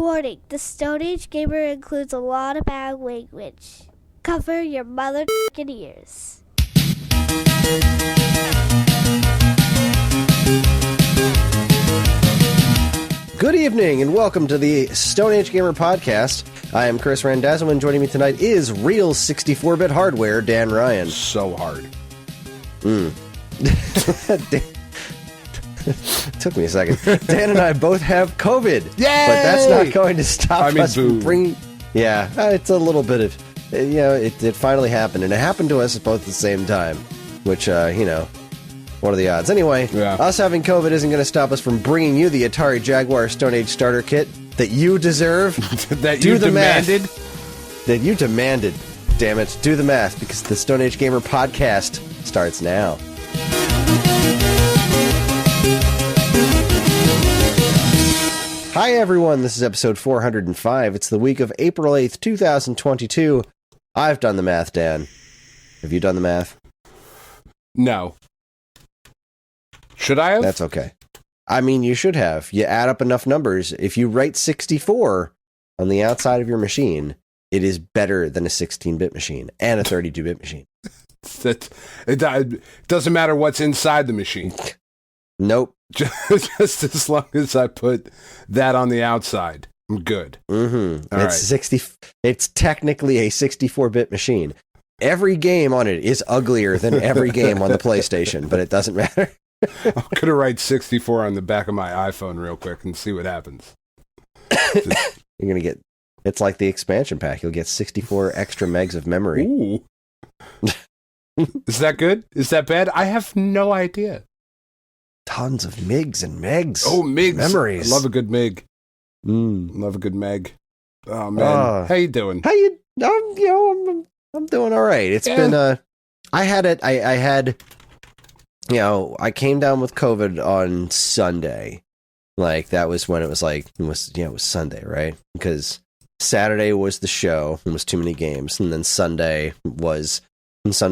Warning, the Stone Age Gamer includes a lot of bad language. Cover your mother***ing ears. Good evening, and welcome to the Stone Age Gamer Podcast. I am Kris Randazzo, and joining me tonight is real 64-bit hardware, Dan Ryan. So hard. Took me a second. Dan and I both have COVID. Yay! But that's not going to stop us from boo. bringing... Yeah, it's a little bit of... it finally happened, and it happened to us both at the same time, which, what are the odds? Anyway, us having COVID isn't going to stop us from bringing you the Atari Jaguar Stone Age Starter Kit that you deserve. That you demanded? That you demanded. Damn it. Do the math, because the Stone Age Gamer Podcast starts now. Hi, everyone. This is episode 405. It's the week of April 8th, 2022. I've done the math, Dan. Have you done the math? No. Should I have? That's okay. I mean, you should have. You add up enough numbers. If you write 64 on the outside of your machine, it is better than a 16-bit machine and a 32-bit machine. It doesn't matter what's inside the machine. Nope. Just as long as I put that on the outside, I'm good. Mm-hmm. It's technically a 64-bit machine. Every game on it is uglier than every game on the PlayStation, but it doesn't matter. I'm going to write 64 on the back of my iPhone real quick and see what happens. You're going to get... It's like the expansion pack. You'll get 64 extra megs of memory. Ooh. Is that good? Is that bad? I have no idea. Tons of MIGs and megs. Oh, MIGs. Memories. I love a good MIG. Love a good meg. Oh, man. How you doing? I'm doing all right. It's been, I came down with COVID on Sunday. Like, that was when it was Sunday, right? Because Saturday was the show. It was too many games. And then Sunday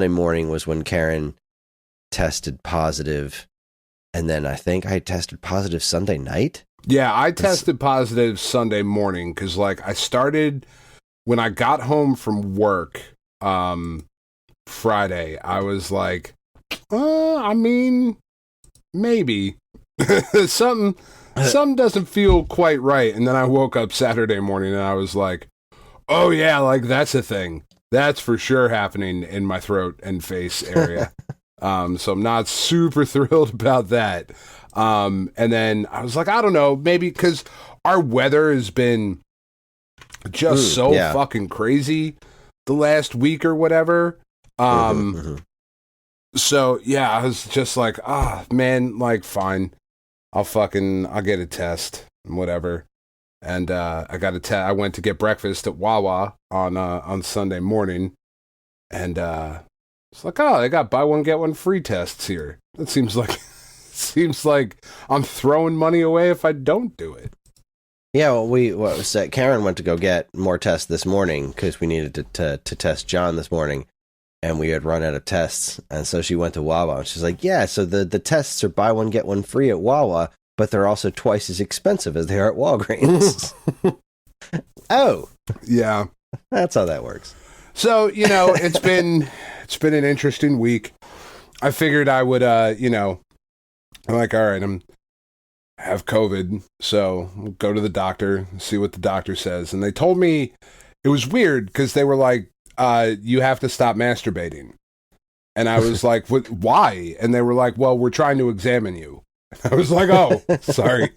morning was when Karen tested positive. And then I think I tested positive Sunday night. Yeah, I tested positive Sunday morning because, I started when I got home from work Friday. I was like, maybe something doesn't feel quite right. And then I woke up Saturday morning and I was like, oh yeah, that's a thing. That's for sure happening in my throat and face area. So I'm not super thrilled about that. And then I was like, I don't know, maybe because our weather has been just fucking crazy the last week or whatever. So yeah, I was just like, fine. I'll get a test and whatever. And, I went to get breakfast at Wawa on Sunday morning. And, it's like, they got buy one, get one free tests here. That seems like I'm throwing money away if I don't do it. Yeah, well, Karen went to go get more tests this morning because we needed to test John this morning, and we had run out of tests, and so she went to Wawa, and she's like, yeah, so the tests are buy one, get one free at Wawa, but they're also twice as expensive as they are at Walgreens. Oh. Yeah. That's how that works. So, it's been an interesting week. I figured I would, I'm like, all right, I have COVID, so we'll go to the doctor, see what the doctor says. And they told me it was weird because they were like, you have to stop masturbating. And I was like, what, why? And they were like, well, we're trying to examine you. I was like, oh, sorry.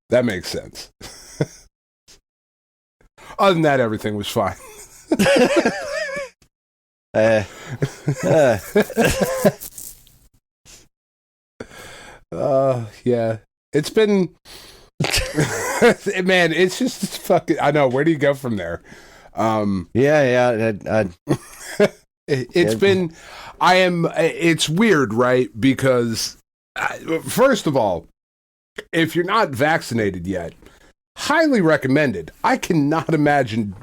That makes sense. Other than that, everything was fine. Yeah. It's been... Man, it's just fucking... I know, where do you go from there? It's weird, right? Because, first of all, if you're not vaccinated yet, highly recommended. I cannot imagine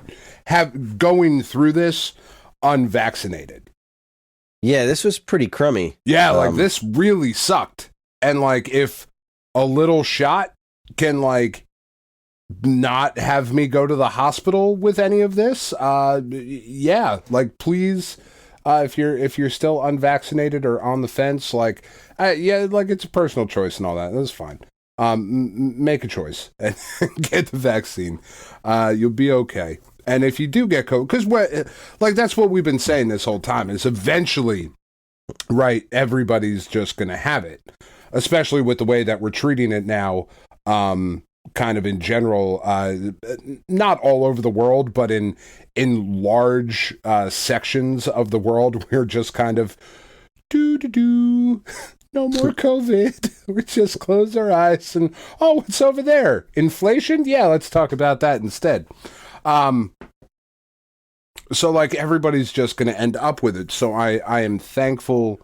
going through this unvaccinated. Yeah, this was pretty crummy. Yeah, this really sucked. And if a little shot can not have me go to the hospital with any of this, yeah, like please, if you're still unvaccinated or on the fence, like yeah, like it's a personal choice and all that. That's fine. Make a choice and get the vaccine. You'll be okay. And if you do get COVID, because like that's what we've been saying this whole time, is eventually, right, everybody's just going to have it, especially with the way that we're treating it now, kind of in general, not all over the world, but in large sections of the world, we're just kind of no more COVID. We just close our eyes and, oh, what's over there? Inflation? Yeah, let's talk about that instead. So like everybody's just going to end up with it. So I am thankful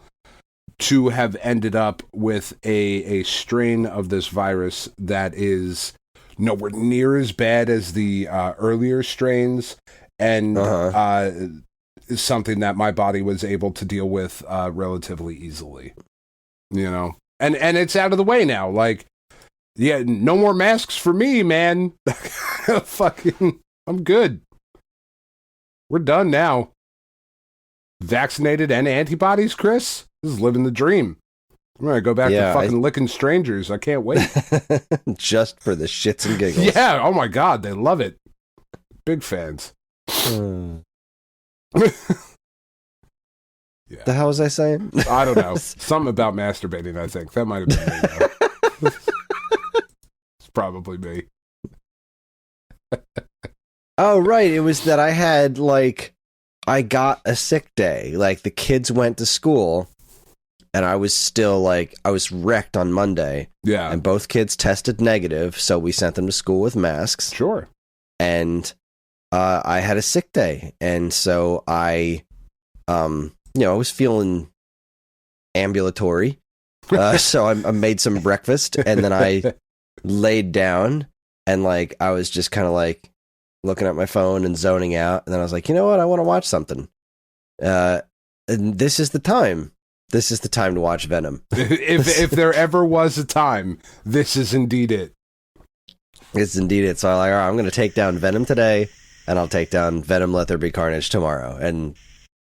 to have ended up with a strain of this virus that is nowhere near as bad as the earlier strains, and is something that my body was able to deal with relatively easily. You know, and it's out of the way now. Like, yeah, no more masks for me, man. Fucking, I'm good. We're done now. Vaccinated and antibodies, Kris. This is living the dream. I'm gonna go back to fucking licking strangers. I can't wait. Just for the shits and giggles. Yeah. Oh my god, they love it. Big fans. Yeah. The hell was I saying? I don't know. Something about masturbating, I think. That might have been me, though. It's probably me. Oh, right. It was that I had, like, I got a sick day. Like, the kids went to school, and I was still, like, I was wrecked on Monday. Yeah. And both kids tested negative, so we sent them to school with masks. Sure. And I had a sick day. And so I I was feeling ambulatory. So I made some breakfast, and then I laid down, and like I was just kind of like looking at my phone and zoning out. And then I was like, you know what? I want to watch something. And this is the time. This is the time to watch Venom. if there ever was a time, this is indeed it. It's indeed it. So I'm like, all right, I'm going to take down Venom today, and I'll take down Venom Let There Be Carnage tomorrow. And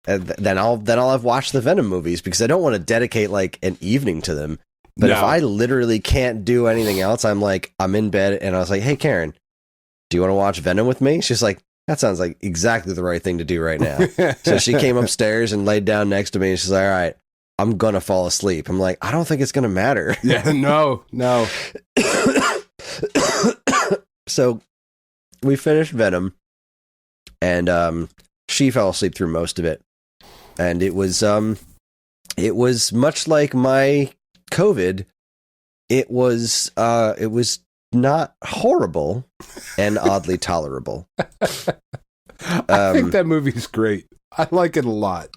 then I'll have watched the Venom movies, because I don't want to dedicate like an evening to them. But if I literally can't do anything else, I'm in bed, and I was like, hey, Karen, do you want to watch Venom with me? She's like, that sounds like exactly the right thing to do right now. So she came upstairs and laid down next to me, and she's like, all right, I'm going to fall asleep. I'm like, I don't think it's going to matter. Yeah, no. So we finished Venom, and she fell asleep through most of it. And it was much like my COVID. It was not horrible and oddly tolerable. I think that movie's great. I like it a lot.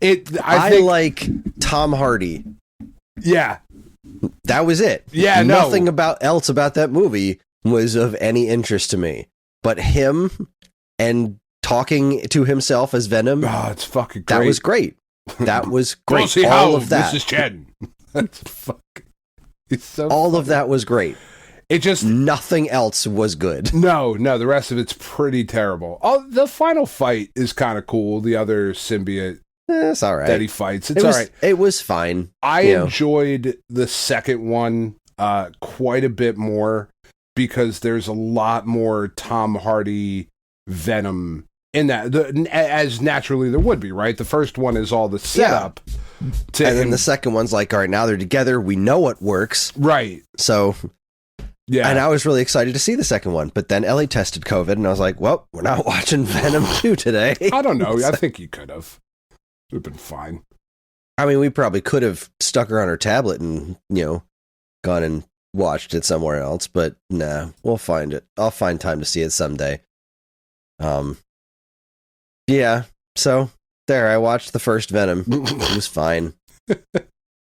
I like Tom Hardy. Yeah. That was it. Yeah, Nothing else about that movie was of any interest to me. But him and talking to himself as Venom. Oh, it's fucking great. That was great. That was great. We'll see all how of that. Mrs. Chen. That's fuck. It's so all funny. of that was great. It just nothing else was good. No, the rest of it's pretty terrible. Oh, the final fight is kind of cool. The other symbiote, it's all right. That he fights. It's all right. It was fine. I enjoyed the second one quite a bit more, because there's a lot more Tom Hardy Venom in that, as naturally there would be, right? The first one is all the setup. And then the second one's like, all right, now they're together. We know what works. Right. So, yeah. And I was really excited to see the second one. But then Ellie tested COVID, and I was like, well, we're not watching Venom 2 today. I don't know. I think you could have. It would have been fine. I mean, we probably could have stuck her on her tablet and, gone and watched it somewhere else. But nah, we'll find it. I'll find time to see it someday. Yeah, so there, I watched the first Venom. It was fine.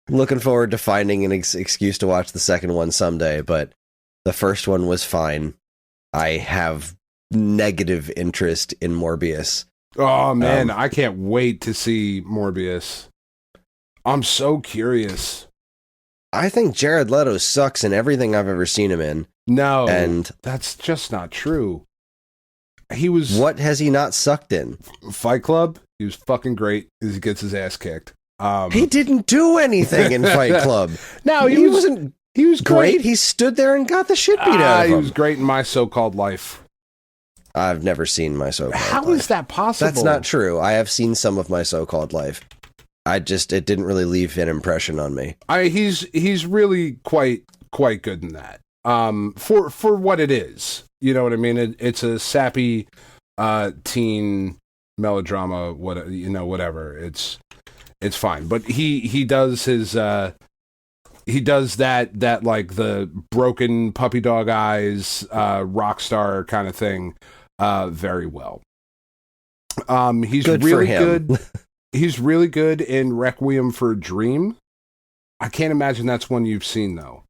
Looking forward to finding an excuse to watch the second one someday, but the first one was fine. I have negative interest in Morbius. Oh, man, I can't wait to see Morbius. I'm so curious. I think Jared Leto sucks in everything I've ever seen him in. No, and that's just not true. He was... What has he not sucked in? Fight Club? He was fucking great as he gets his ass kicked. He didn't do anything in Fight Club. No, he wasn't... He was great. He stood there and got the shit beat out of him. He was great in My So-Called Life. I've never seen My So-Called Life. How is that possible? That's not true. I have seen some of My So-Called Life. It didn't really leave an impression on me. He's really quite good in that. For what it is. You know what I mean? It's a sappy teen melodrama, whatever. It's fine. But he does his he does that like the broken puppy dog eyes rock star kind of thing very well. He's good really for him. good. He's really good in Requiem for a Dream. I can't imagine that's one you've seen though.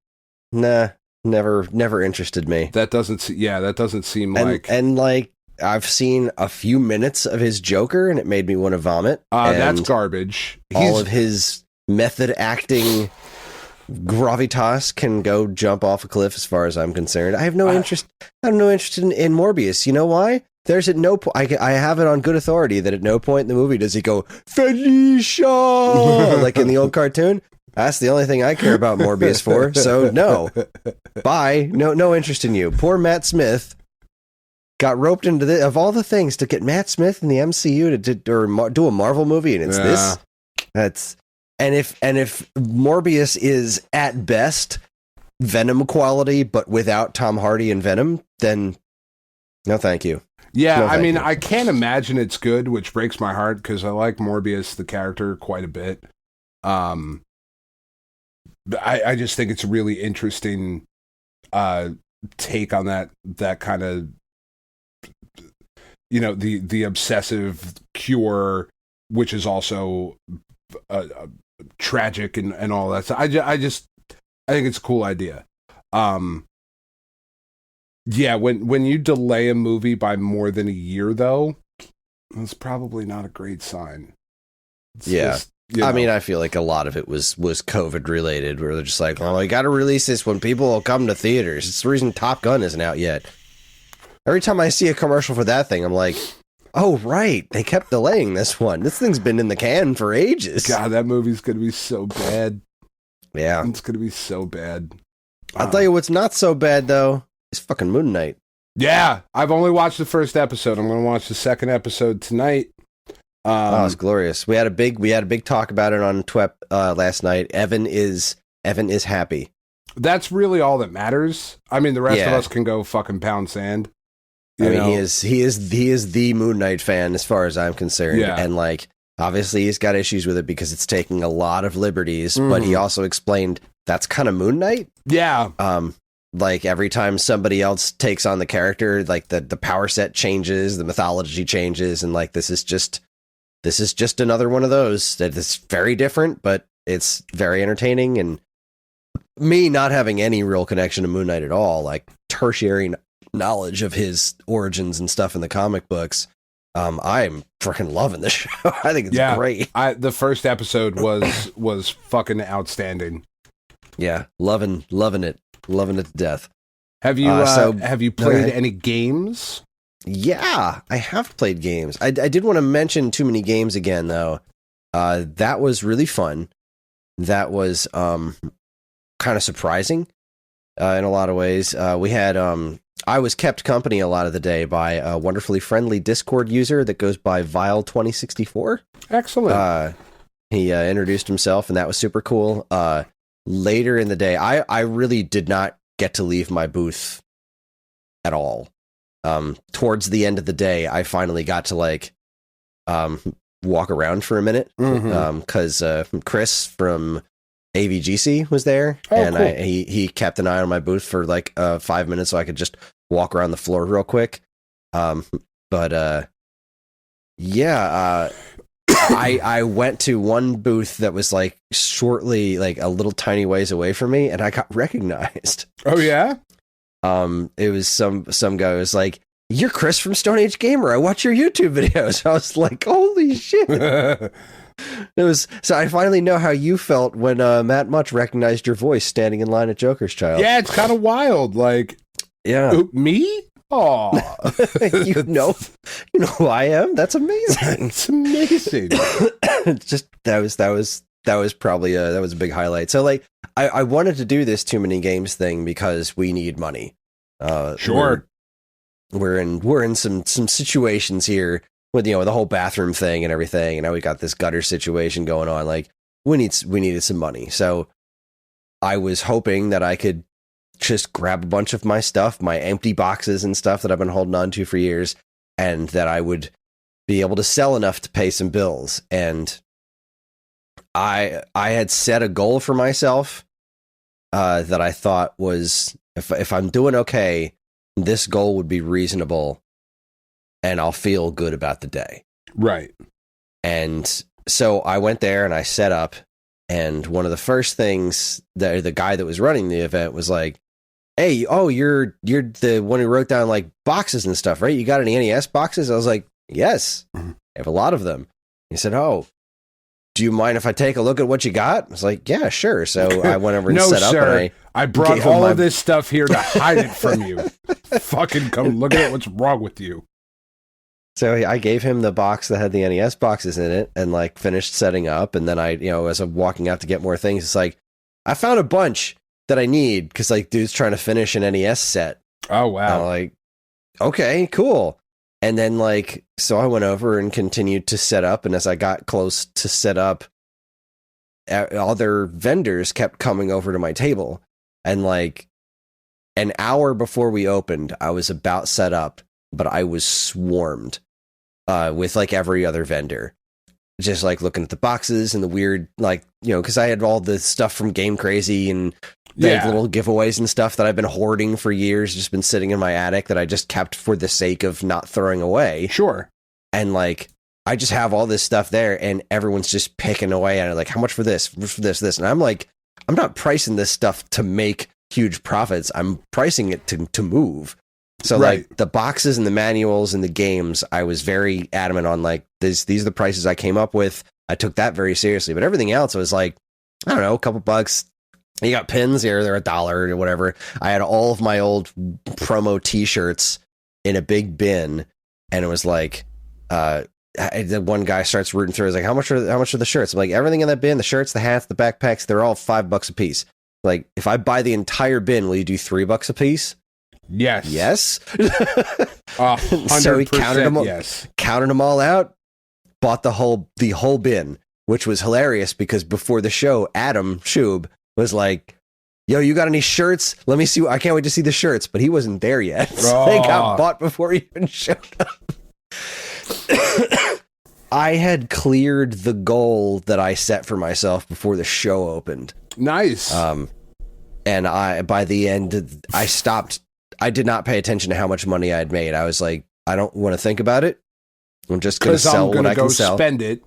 Nah, never interested me. That doesn't seem like... And like, I've seen a few minutes of his Joker, and it made me want to vomit. That's garbage. All of his method acting gravitas can go jump off a cliff as far as I'm concerned. I have no interest. I have no interest in Morbius. You know why? There's at no point, I have it on good authority that at no point in the movie does he go, Felicia, like in the old cartoon. That's the only thing I care about Morbius for. So no, bye. No interest in you. Poor Matt Smith got roped into this, of all the things to get Matt Smith in the MCU to do a Marvel movie, and it's this. And if Morbius is at best Venom quality, but without Tom Hardy and Venom, then no, thank you. Yeah, no, I mean, I can't imagine it's good, which breaks my heart because I like Morbius, the character, quite a bit. I just think it's a really interesting take on that kind of, the obsessive cure, which is also tragic and all that. So I think it's a cool idea. Yeah, when you delay a movie by more than a year, though, that's probably not a great sign. I mean, I feel like a lot of it was COVID related, where they're just like, "Oh, I got to release this when people will come to theaters." It's the reason Top Gun isn't out yet. Every time I see a commercial for that thing, I'm like, "Oh, right, they kept delaying this one. This thing's been in the can for ages." God, that movie's gonna be so bad. Yeah, it's gonna be so bad. I'll tell you what's not so bad though. It's fucking Moon Knight. Yeah, I've only watched the first episode. I'm going to watch the second episode tonight. It's glorious. We had a big talk about it on TWEP last night. Evan is happy. That's really all that matters. I mean, the rest of us can go fucking pound sand. He is the Moon Knight fan as far as I'm concerned. Yeah. And like, obviously he's got issues with it because it's taking a lot of liberties, but he also explained that's kind of Moon Knight. Yeah. Like every time somebody else takes on the character, like the power set changes, the mythology changes, and like this is just another one of those that is very different, but it's very entertaining. And me not having any real connection to Moon Knight at all, like tertiary knowledge of his origins and stuff in the comic books, I'm freaking loving this show. I think it's great. The first episode was fucking outstanding. Yeah, loving it. Loving it to death. Have you played any games? Yeah, I have played games. I did want to mention Too Many Games again, though. That was really fun. That was kind of surprising in a lot of ways. We had I was kept company a lot of the day by a wonderfully friendly Discord user that goes by Vile2064. Excellent. He introduced himself, and that was super cool. Later in the day, I really did not get to leave my booth at all. Towards the end of the day, I finally got to like walk around for a minute because Kris from AVGC was there, and cool. he kept an eye on my booth for like 5 minutes so I could just walk around the floor real quick. I went to one booth that was like shortly, like a little tiny ways away from me, and I got recognized. Oh yeah? It was some guy who was like, you're Kris from Stone Age Gamer. I watch your YouTube videos. I was like, holy shit. So I finally know how you felt when Matt Much recognized your voice standing in line at Joker's Child. Yeah, it's kind of wild. Like, yeah. Me? Oh, you know who I am. That's amazing. It's amazing. Just that was probably that was a big highlight. So like, I wanted to do this Too Many Games thing because we need money. Sure. We're in some situations here with the whole bathroom thing and everything, and now we got this gutter situation going on. Like we needed some money. So I was hoping that I could just grab a bunch of my stuff, my empty boxes and stuff that I've been holding on to for years, and that I would be able to sell enough to pay some bills. And I had set a goal for myself that I thought was, if I'm doing okay, this goal would be reasonable and I'll feel good about the day. Right. And so I went there and I set up, and one of the first things that the guy that was running the event was like, hey, you're the one who wrote down like boxes and stuff, right? You got any NES boxes? I was like, yes, I have a lot of them. He said, oh, do you mind if I take a look at what you got? I was like, yeah, sure. So I went over and set up. Sir. And I brought all of this stuff here to hide it from you. Fucking come look at it. What's wrong with you? So I gave him the box that had the NES boxes in it and like finished setting up. And then as I'm walking out to get more things, it's like, I found a bunch that I need because like dude's trying to finish an NES set. Oh, wow. I'm like, okay, cool. And then like, so I went over and continued to set up. And as I got close to set up, other vendors kept coming over to my table. And like an hour before we opened, I was about set up, but I was swarmed with like every other vendor. Just like looking at the boxes and the weird, like, because I had all the stuff from Game Crazy and the little giveaways and stuff that I've been hoarding for years, just been sitting in my attic that I just kept for the sake of not throwing away. Sure. And like, I just have all this stuff there and everyone's just picking away at it. Like, how much for this, this? And I'm like, I'm not pricing this stuff to make huge profits. I'm pricing it to move. So like the boxes and the manuals and the games, I was very adamant on like, these are the prices I came up with. I took that very seriously, but everything else was like, I don't know, a couple bucks. You got pins here, they're $1 or whatever. I had all of my old promo t-shirts in a big bin, and it was like, the one guy starts rooting through. He's like, how much are the shirts? I'm like, everything in that bin, the shirts, the hats, the backpacks, they're all $5 a piece. Like, if I buy the entire bin, will you do $3 a piece? Yes. Yes. 100% So he counted them all, yes. Counted them all out, bought the whole bin, which was hilarious because before the show, Adam Shub was like, yo, you got any shirts? Let me see. I can't wait to see the shirts. But he wasn't there yet. So they got bought before he even showed up. I had cleared the goal that I set for myself before the show opened. Nice. And by the end, I stopped. I did not pay attention to how much money I had made. I was like, I don't want to think about it. I'm just going to sell what I can sell. Spend it.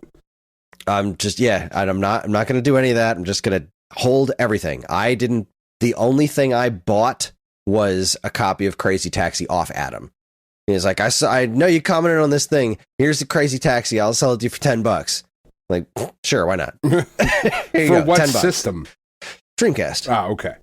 I'm not going to do any of that. I'm just going to hold everything. The only thing I bought was a copy of Crazy Taxi off Adam. He's like, I know you commented on this thing. Here's the Crazy Taxi. I'll sell it to you for $10. Like, sure, why not? Here you for go, what $10. system? Dreamcast. Ah, okay.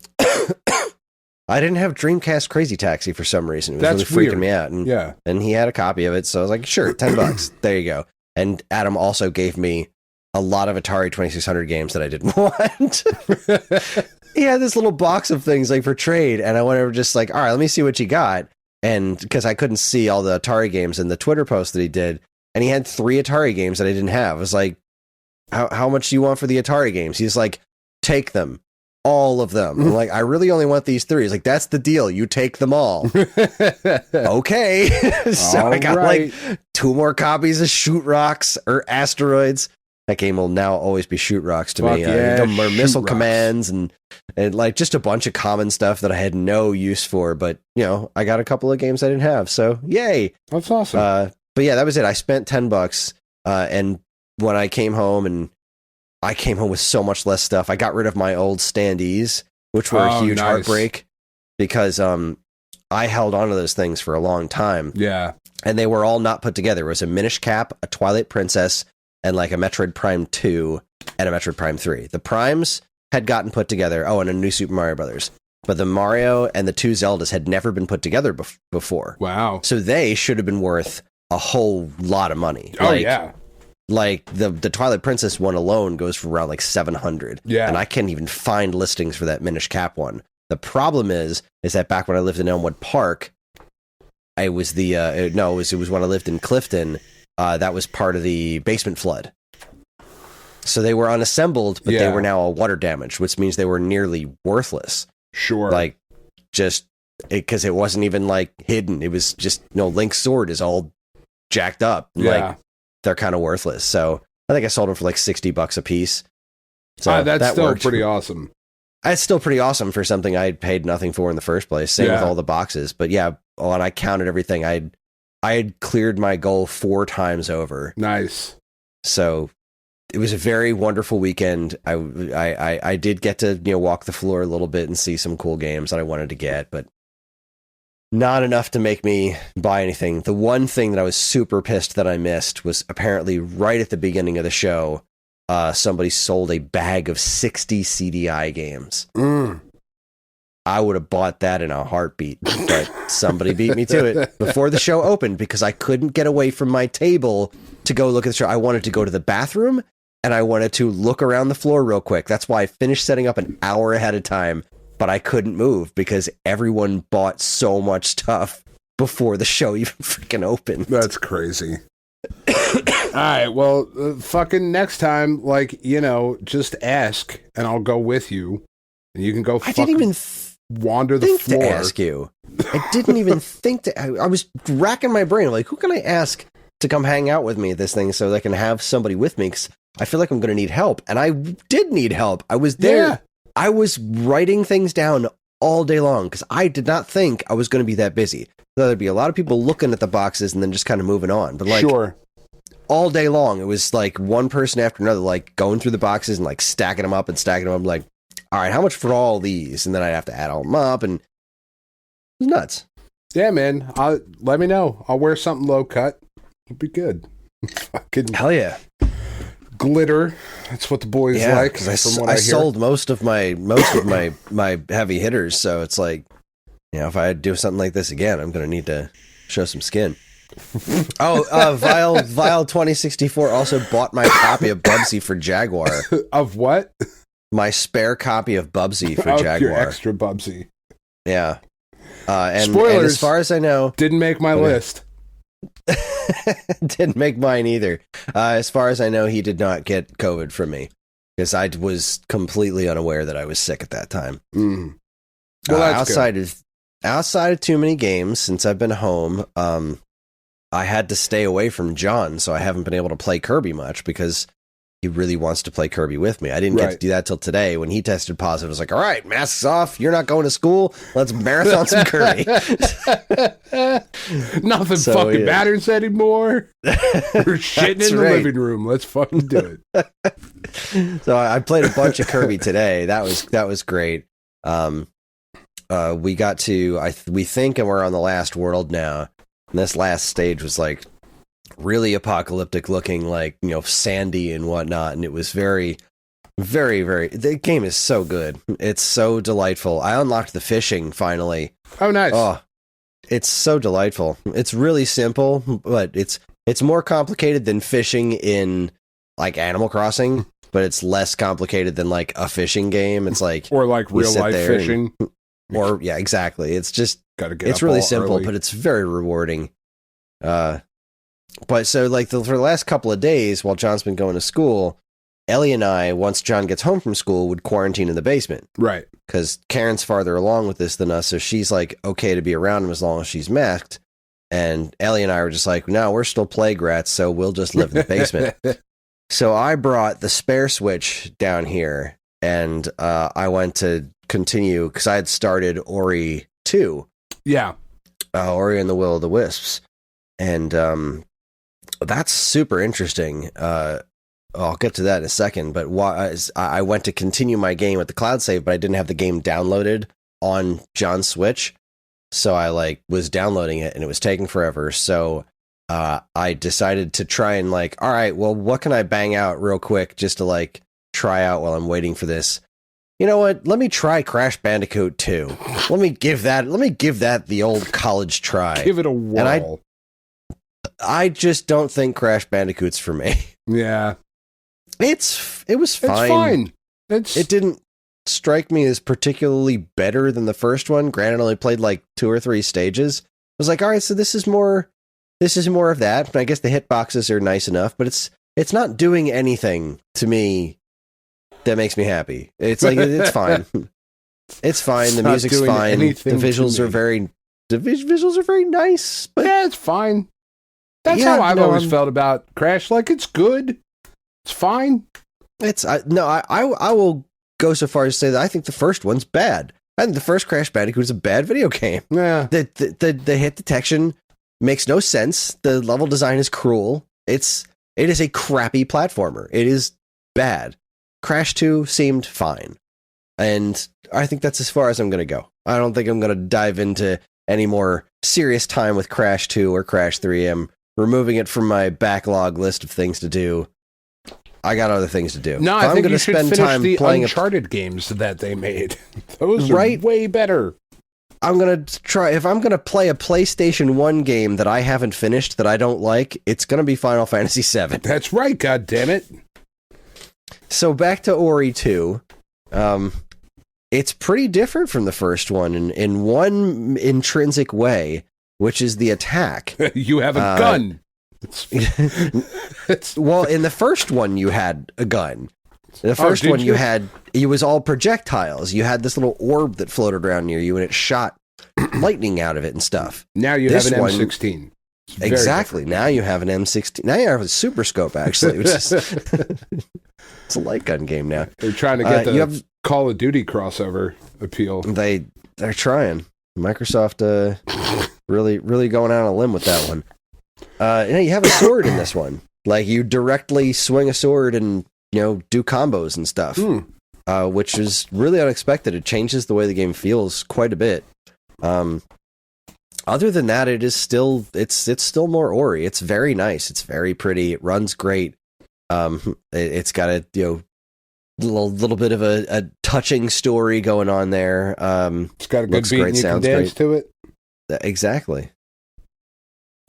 I didn't have Dreamcast Crazy Taxi for some reason. It was That's really freaking weird. me out. And he had a copy of it, so I was like, sure, $10. There you go. And Adam also gave me a lot of Atari 2600 games that I didn't want. He had this little box of things like for trade, and I went over just like, all right, let me see what you got. And because I couldn't see all the Atari games in the Twitter post that he did, and he had 3 Atari games that I didn't have. I was like, how much do you want for the Atari games? He's like, take them. All of them. I'm like, I really only want these 3. He's like, that's the deal. You take them all. Okay. So all I got right. like 2 more copies of Shoot Rocks or Asteroids. That game will now always be Shoot Rocks to me. Yeah, More Missile Rocks. Commands and like just a bunch of common stuff that I had no use for. But, I got a couple of games I didn't have. So, yay. That's awesome. But yeah, that was it. I spent $10. And when I came home with so much less stuff. I got rid of my old standees, which were a huge nice. heartbreak because I held on to those things for a long time. Yeah. And they were all not put together. It was a Minish Cap, a Twilight Princess, and like a Metroid Prime 2 and a Metroid Prime 3. The Primes had gotten put together. Oh, and a new Super Mario Brothers. But the Mario and the 2 Zeldas had never been put together before. Wow. So they should have been worth a whole lot of money. Oh, yeah. Like the Twilight Princess one alone goes for around like 700. Yeah. And I can't even find listings for that Minish Cap one. The problem is that back when I lived in Elmwood Park, it was when I lived in Clifton. That was part of the basement flood. So they were unassembled, but they were now water damaged, which means they were nearly worthless. Sure. Like, just because it wasn't even like hidden. It was just, Link's sword is all jacked up. Yeah. Like, they're kind of worthless. So I think I sold them for like $60 a piece. So that's that still worked. pretty awesome. It's still pretty awesome for something I paid nothing for in the first place. Same with all the boxes. But yeah, when I counted everything, I had cleared my goal 4 times over. Nice. So it was a very wonderful weekend. I did get to walk the floor a little bit and see some cool games that I wanted to get, but not enough to make me buy anything. The one thing that I was super pissed that I missed was apparently right at the beginning of the show, somebody sold a bag of 60 CDI games. I would have bought that in a heartbeat, but somebody beat me to it before the show opened because I couldn't get away from my table to go look at the show. I wanted to go to the bathroom and I wanted to look around the floor real quick. That's why I finished setting up an hour ahead of time, but I couldn't move because everyone bought so much stuff before the show even freaking opened. That's crazy. All right, well, fucking next time, just ask and I'll go with you. And you can go I didn't even wander the floor. To ask you. I didn't even think to. I was racking my brain. Like, who can I ask to come hang out with me at this thing so that I can have somebody with me? Because I feel like I'm going to need help. And I did need help. I was there. Yeah. I was writing things down all day long because I did not think I was going to be that busy. So there'd be a lot of people looking at the boxes and then just kind of moving on. But sure. All day long, it was like one person after another, like going through the boxes and like stacking them up and stacking them up. Like, all right, how much for all these? And then I'd have to add all them up, and it was nuts. Yeah, man. Let me know. I'll wear something low cut. It'll be good. Fucking hell yeah. Glitter. That's what the boys like. Because I sold most of my heavy hitters, so it's like, if I do something like this again, I'm going to need to show some skin. Vile 2064 also bought my copy of Bubsy for Jaguar. Of what? My spare copy of Bubsy for Jaguar. Your extra Bubsy. Yeah. And, spoilers. And as far as I know... Didn't make my list. Didn't make mine either. As far as I know, he did not get COVID from me. Because I was completely unaware that I was sick at that time. Mm. Well, that's outside of too many games, since I've been home, I had to stay away from John, so I haven't been able to play Kirby much because he really wants to play Kirby with me. I didn't get to do that till today when he tested positive. I was like, all right, masks off. You're not going to school. Let's marathon some Kirby. Nothing fucking matters anymore. We're shitting in the living room. Let's fucking do it. So I played a bunch of Kirby today. That was great. We got to, we think, and we're on the last world now. And this last stage was like really apocalyptic looking, like, sandy and whatnot. And it was very, very, very, the game is so good. It's so delightful. I unlocked the fishing finally. Oh, nice. Oh, it's so delightful. It's really simple, but it's more complicated than fishing in like Animal Crossing, but it's less complicated than like a fishing game. It's like, or like real life fishing. Yeah, exactly. It's just, it's really simple, early. But it's very rewarding. But so like for the last couple of days while John's been going to school, Ellie and I, once John gets home from school, would quarantine in the basement. Right. Because Karen's farther along with this than us, so she's like okay to be around him as long as she's masked. And Ellie and I were just like, no, we're still plague rats, so we'll just live in the basement. So I brought the spare Switch down here, and I went to continue because I had started Ori 2. Yeah. Ori and the Will of the Wisps. And that's super interesting. I'll get to that in a second, but I went to continue my game with the cloud save, but I didn't have the game downloaded on John's Switch. So I like was downloading it and it was taking forever. So I decided to try and like, all right, well, what can I bang out real quick just to like try out while I'm waiting for this? You know what? Let me try Crash Bandicoot 2. Let me give that the old college try. Give it a whirl. And I just don't think Crash Bandicoot's for me. Yeah. It was fine. It didn't strike me as particularly better than the first one. Granted, I only played like 2 or 3 stages. I was like, all right, so this is more of that. I guess the hitboxes are nice enough, but it's not doing anything to me that makes me happy. It's like it's fine. It's fine. The music's fine. The visuals are very nice. But yeah, it's fine. That's how I've always felt about Crash. Like, it's good. It's fine. I will go so far as to say that I think the first one's bad. I think the first Crash Bandicoot is a bad video game. Yeah. The hit detection makes no sense. The level design is cruel. It is a crappy platformer. It is bad. Crash 2 seemed fine. And I think that's as far as I'm going to go. I don't think I'm going to dive into any more serious time with Crash 2 or Crash 3. I'm removing it from my backlog list of things to do. I got other things to do. No, I think you should finish the Uncharted games that they made. Those are way better. I'm going to try, if I'm going to play a PlayStation 1 game that I haven't finished that I don't like, it's going to be Final Fantasy VII. That's right, goddammit. So back to Ori 2. It's pretty different from the first one in one intrinsic way, which is the attack. You have a gun. Well, in the first one, you had a gun. In the first one, it was all projectiles. You had this little orb that floated around near you, and it shot lightning out of it and stuff. Now you have an M16. Exactly. Now you have an M16. Now you have a Super Scope, actually, which is it's a light gun game now. They're trying to get the Call of Duty crossover appeal. They're trying. Microsoft really going out on a limb with that one. You have a sword in this one. Like, you directly swing a sword and, do combos and stuff, which is really unexpected. It changes the way the game feels quite a bit. Other than that, it's still more Ori. It's very nice. It's very pretty. It runs great. It's got a little bit of a touching story going on there. It's got a good beat and you can dance to it. Exactly.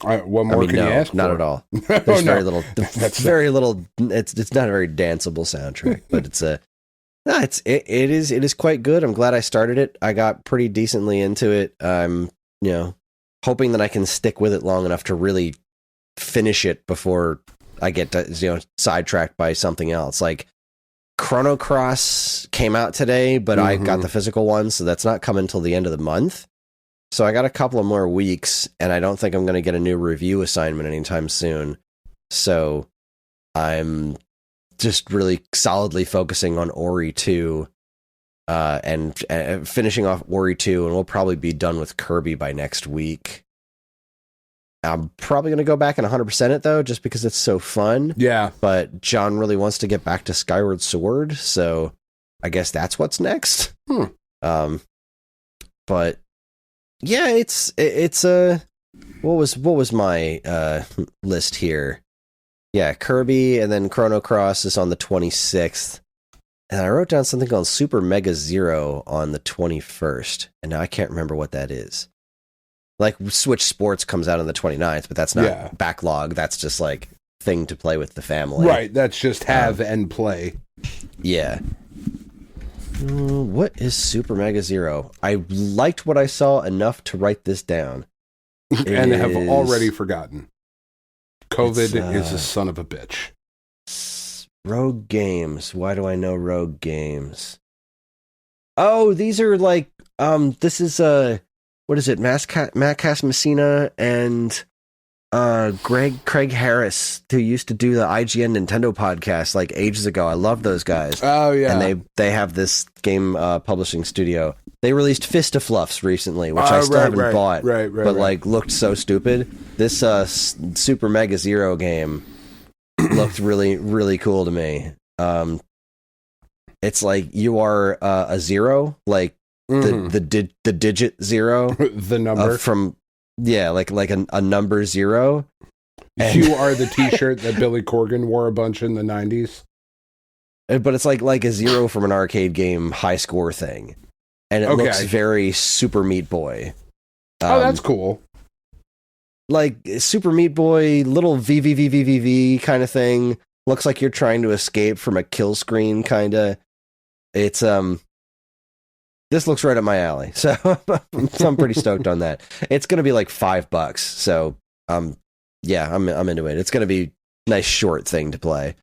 What more can you ask for? Not at all. There's very little. Very little. It's not a very danceable soundtrack, but it is quite good. I'm glad I started it. I got pretty decently into it. I'm hoping that I can stick with it long enough to really finish it before I get sidetracked by something else. Like Chrono Cross came out today, but I got the physical one, so that's not coming until the end of the month. So I got a couple of more weeks, and I don't think I'm going to get a new review assignment anytime soon. So I'm just really solidly focusing on Ori 2 and finishing off Ori 2, and we'll probably be done with Kirby by next week. I'm probably going to go back and 100% it, though, just because it's so fun. Yeah. But John really wants to get back to Skyward Sword, so I guess that's what's next. But yeah, it's what was my list here? Yeah, Kirby, and then Chrono Cross is on the 26th. And I wrote down something called Super Mega Zero on the 21st, and now I can't remember what that is. Like, Switch Sports comes out on the 29th, but that's not backlog. That's just, like, thing to play with the family. Right, that's just have and play. Yeah. What is Super Mega Zero? I liked what I saw enough to write this down. And have already forgotten. COVID is a son of a bitch. Rogue Games. Why do I know Rogue Games? Oh, these are like, this is, what is it? Matt Casamassina and Craig Harris, who used to do the IGN Nintendo podcast like ages ago. I love those guys. Oh, yeah. And they have this game publishing studio. They released Fist of Fluffs recently, which I still haven't bought, but like looked so stupid. This Super Mega Zero game looked really, really cool to me. It's like you are a zero, like the digit 0, the number like a number 0. And you are the T-shirt that Billy Corgan wore a bunch in the 90s. But it's like a 0 from an arcade game high score thing, and it looks very Super Meat Boy. Oh, that's cool. Like Super Meat Boy, little VVVVVV kind of thing. Looks like you're trying to escape from a kill screen, kind of. It's this looks right up my alley, so I'm pretty stoked on that. It's gonna be like $5, so yeah, I'm into it. It's gonna be a nice short thing to play.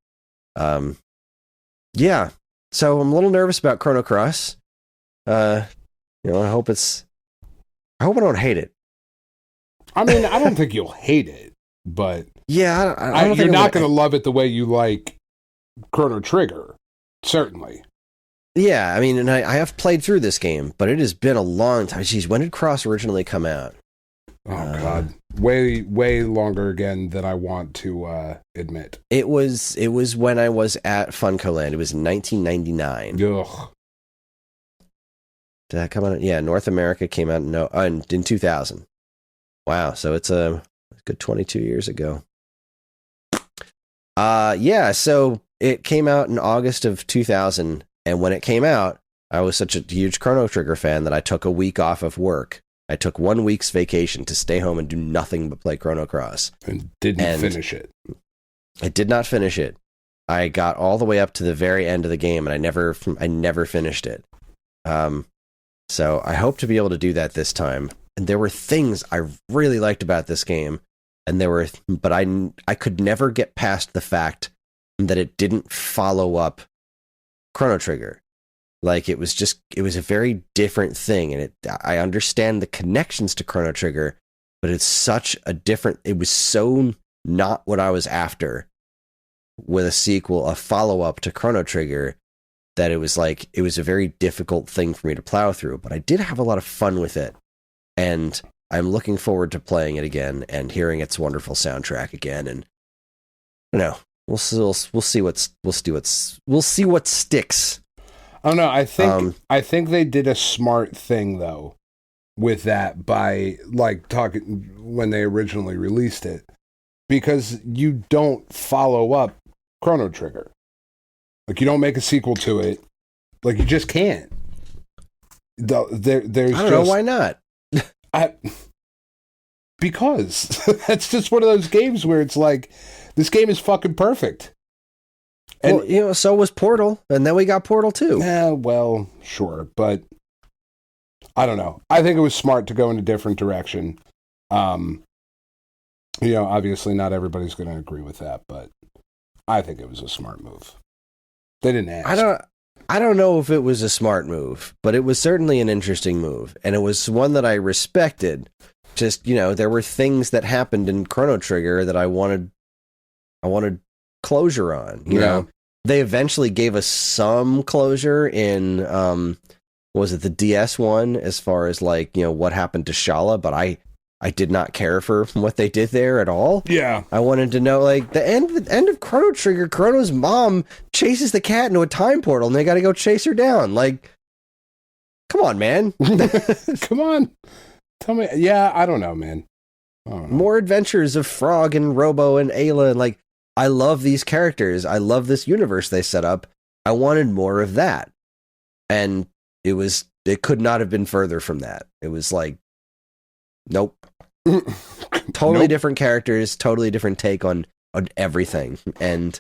Yeah, so I'm a little nervous about Chrono Cross. I hope I don't hate it. I mean, I don't think you'll hate it, but yeah, I don't you're think not going to love it the way you like Chrono Trigger, certainly. Yeah, I mean, and I have played through this game, but it has been a long time. Jeez, when did Cross originally come out? Oh God, way longer again than I want to admit. It was when I was at Funko Land. It was 1999. Ugh. Did that come out? Yeah, North America came out in 2000. Wow, so it's a good 22 years ago. Yeah, so it came out in August of 2000, and when it came out, I was such a huge Chrono Trigger fan that I took a week off of work. I took 1 week's vacation to stay home and do nothing but play Chrono Cross. And didn't finish it. I did not finish it. I got all the way up to the very end of the game, and I never finished it. So I hope to be able to do that this time. And there were things I really liked about this game, but I could never get past the fact that it didn't follow up Chrono Trigger. Like it was a very different thing, and I understand the connections to Chrono Trigger, but it was so not what I was after with a sequel, a follow-up to Chrono Trigger, that it was a very difficult thing for me to plow through, but I did have a lot of fun with it. And I'm looking forward to playing it again and hearing its wonderful soundtrack again. And we'll see what sticks. I don't know. I think they did a smart thing though with that by talking when they originally released it, because you don't follow up Chrono Trigger. Like you don't make a sequel to it. Like you just can't. There's I don't know why not. Because that's just one of those games where it's like, this game is fucking perfect. And well, so was Portal, and then we got Portal 2. Yeah, well, sure, but I don't know. I think it was smart to go in a different direction. Obviously not everybody's going to agree with that, but I think it was a smart move. They didn't ask. I don't know if it was a smart move, but it was certainly an interesting move, and it was one that I respected. Just, there were things that happened in Chrono Trigger that I wanted closure on. You know, they eventually gave us some closure in was it the DS one, as far as what happened to Shala, but I did not care for what they did there at all. Yeah. I wanted to know, the end of Chrono Trigger, Chrono's mom chases the cat into a time portal, and they got to go chase her down. Come on, man. Come on. Tell me. Yeah, I don't know, man. More adventures of Frog and Robo and Ayla, and I love these characters. I love this universe they set up. I wanted more of that. And it could not have been further from that. It was nope. Totally different characters, totally different take on everything. And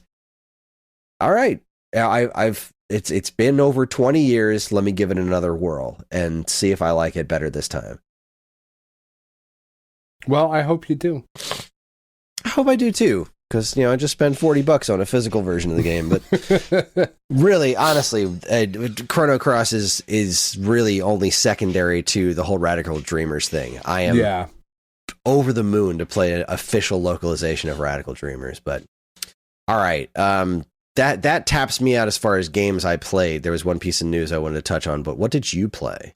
all right, it's been over 20 years. Let me give it another whirl and see if I like it better this time. Well, I hope you do. I hope I do too, because I just spent $40 on a physical version of the game. But really, honestly, Chrono Cross is really only secondary to the whole Radical Dreamers thing. I am over the moon to play an official localization of Radical Dreamers. But all right, that taps me out as far as games I played. There was one piece of news I wanted to touch on, but what did you play?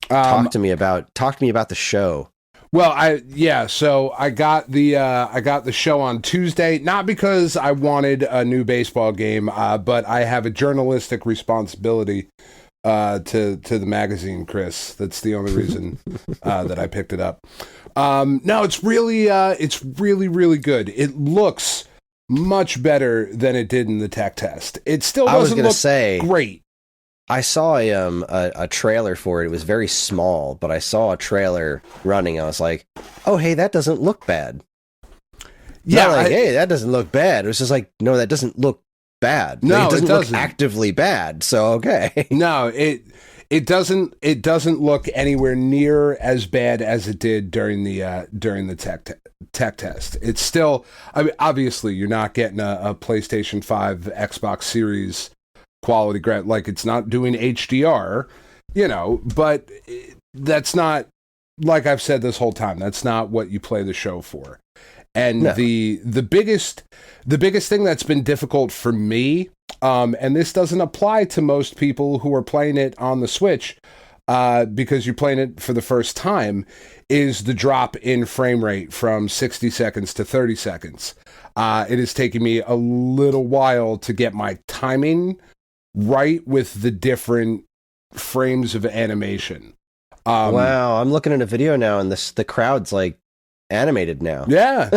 Talk to me about the show. Well, so I got the show on Tuesday, not because I wanted a new baseball game, but I have a journalistic responsibility to the magazine, Kris. That's the only reason that I picked it up. No, it's really really good. It looks much better than it did in the tech test. It still doesn't look great. I saw a trailer for it. It was very small, but I saw a trailer running. I was like, oh, hey, that doesn't look bad. Yeah, hey, that doesn't look bad. It was just like, no, that doesn't look bad. No, it doesn't look actively bad. So okay. No, it doesn't look anywhere near as bad as it did during the tech test. It's still, I mean, obviously you're not getting a PlayStation 5, Xbox Series quality like it's not doing HDR, but that's not, like I've said this whole time, that's not what you play the show for. And no. the biggest thing that's been difficult for me, and this doesn't apply to most people who are playing it on the Switch, because you're playing it for the first time, is the drop in frame rate from 60 seconds to 30 seconds. It is taking me a little while to get my timing right with the different frames of animation. Wow, I'm looking at a video now, and the crowd's like animated now. Yeah.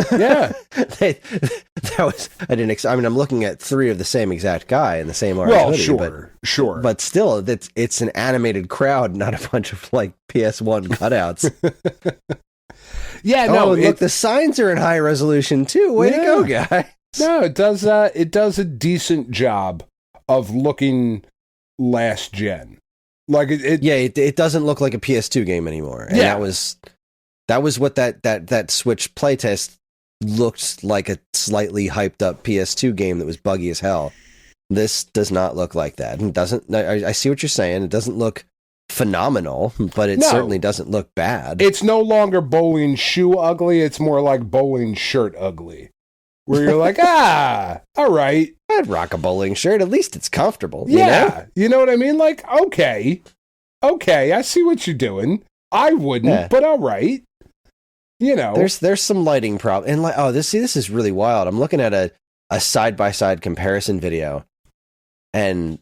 I'm looking at 3 of the same exact guy in the same orange hoodie. Sure. But still, it's an animated crowd, not a bunch of like PS1 cutouts. Yeah, no. Look, the signs are in high resolution too. Way to go, guys. No, it does a decent job of looking last gen. Like it doesn't look like a PS2 game anymore. And that was what that Switch playtest looked like, a slightly hyped up PS2 game that was buggy as hell. This does not look like that. It doesn't. I see what you're saying. It doesn't look phenomenal, but it certainly doesn't look bad. It's no longer bowling shoe ugly. It's more like bowling shirt ugly, where you're like, all right. I'd rock a bowling shirt. At least it's comfortable. Yeah. You know what I mean? Like, okay, I see what you're doing. I wouldn't, but all right. There's some lighting problem, and this is really wild. I'm looking at a side-by-side comparison video, and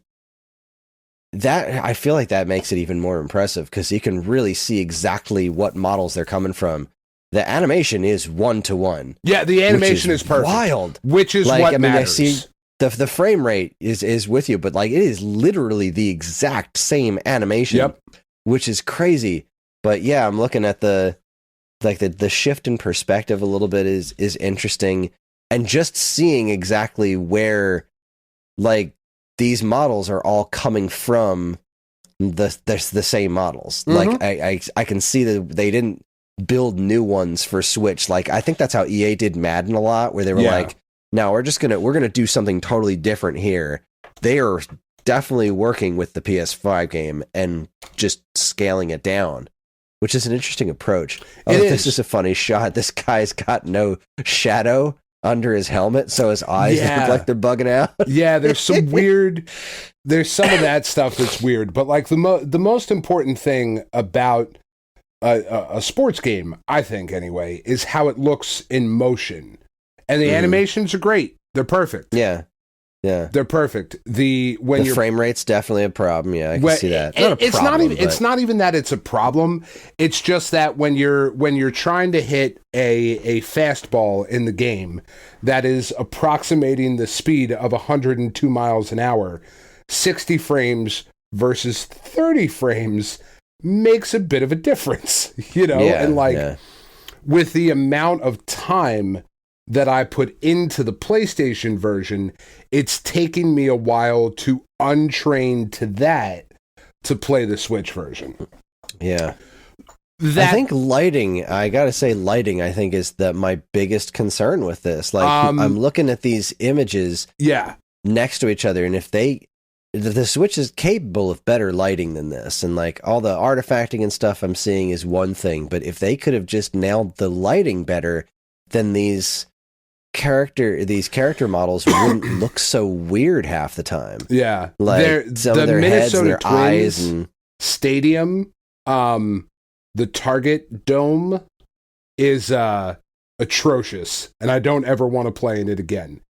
that, I feel like that makes it even more impressive, because you can really see exactly what models they're coming from. The animation is 1-to-1. Yeah, the animation is perfect. Wild. Which is what matters. I see the frame rate is with you, but like it is literally the exact same animation, which is crazy. But yeah, I'm looking at the shift in perspective a little bit is interesting, and just seeing exactly where like these models are all coming from the same models. Mm-hmm. Like I can see that they didn't build new ones for Switch. Like I think that's how EA did Madden a lot, where they were like, no, we're gonna do something totally different here. They are definitely working with the PS5 game and just scaling it down, which is an interesting approach. This is a funny shot. This guy's got no shadow under his helmet, so his eyes look like they're bugging out. Yeah, there's some of that stuff that's weird, but like the most important thing about a sports game, I think anyway, is how it looks in motion. And the animations are great. They're perfect. Yeah. They're perfect. The frame rate's definitely a problem. Yeah, I can see that. It's not even that it's a problem. It's just that when you're trying to hit a fastball in the game that is approximating the speed of 102 miles an hour, 60 frames versus 30 frames makes a bit of a difference, with the amount of time that I put into the PlayStation version, it's taking me a while to untrain to that to play the Switch version. Yeah. I think lighting, I think is my biggest concern with this. Like, I'm looking at these images next to each other, and if the Switch is capable of better lighting than this, and like all the artifacting and stuff I'm seeing is one thing, but if they could have just nailed the lighting better, then these character models wouldn't look so weird half the time. Yeah. Like some of their heads and their eyes and stadium, the Target dome is atrocious, and I don't ever want to play in it again.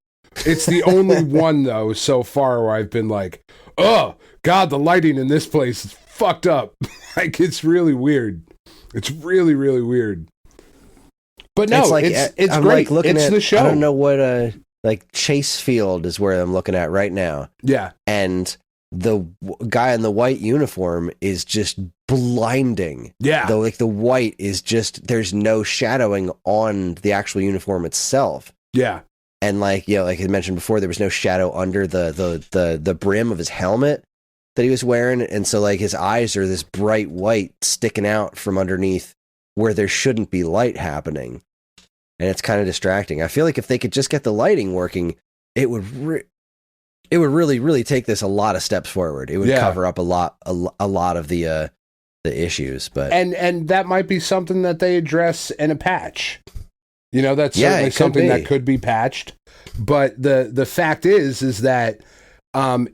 It's the only one though so far where I've been like, oh God, the lighting in this place is fucked up. Like, it's really weird. It's really, really weird. But no, it's I'm great. Like looking it's at the show. I don't know what like Chase Field is where I'm looking at right now. Yeah. And the guy in the white uniform is just blinding. Yeah. The white is just, there's no shadowing on the actual uniform itself. Yeah. And like I mentioned before, there was no shadow under the brim of his helmet that he was wearing. And so like his eyes are this bright white sticking out from underneath where there shouldn't be light happening. And it's kind of distracting. I feel like if they could just get the lighting working, it would really, really take this a lot of steps forward. It would cover up a lot of the issues. But and that might be something that they address in a patch. That's certainly something that could be patched. But the fact is that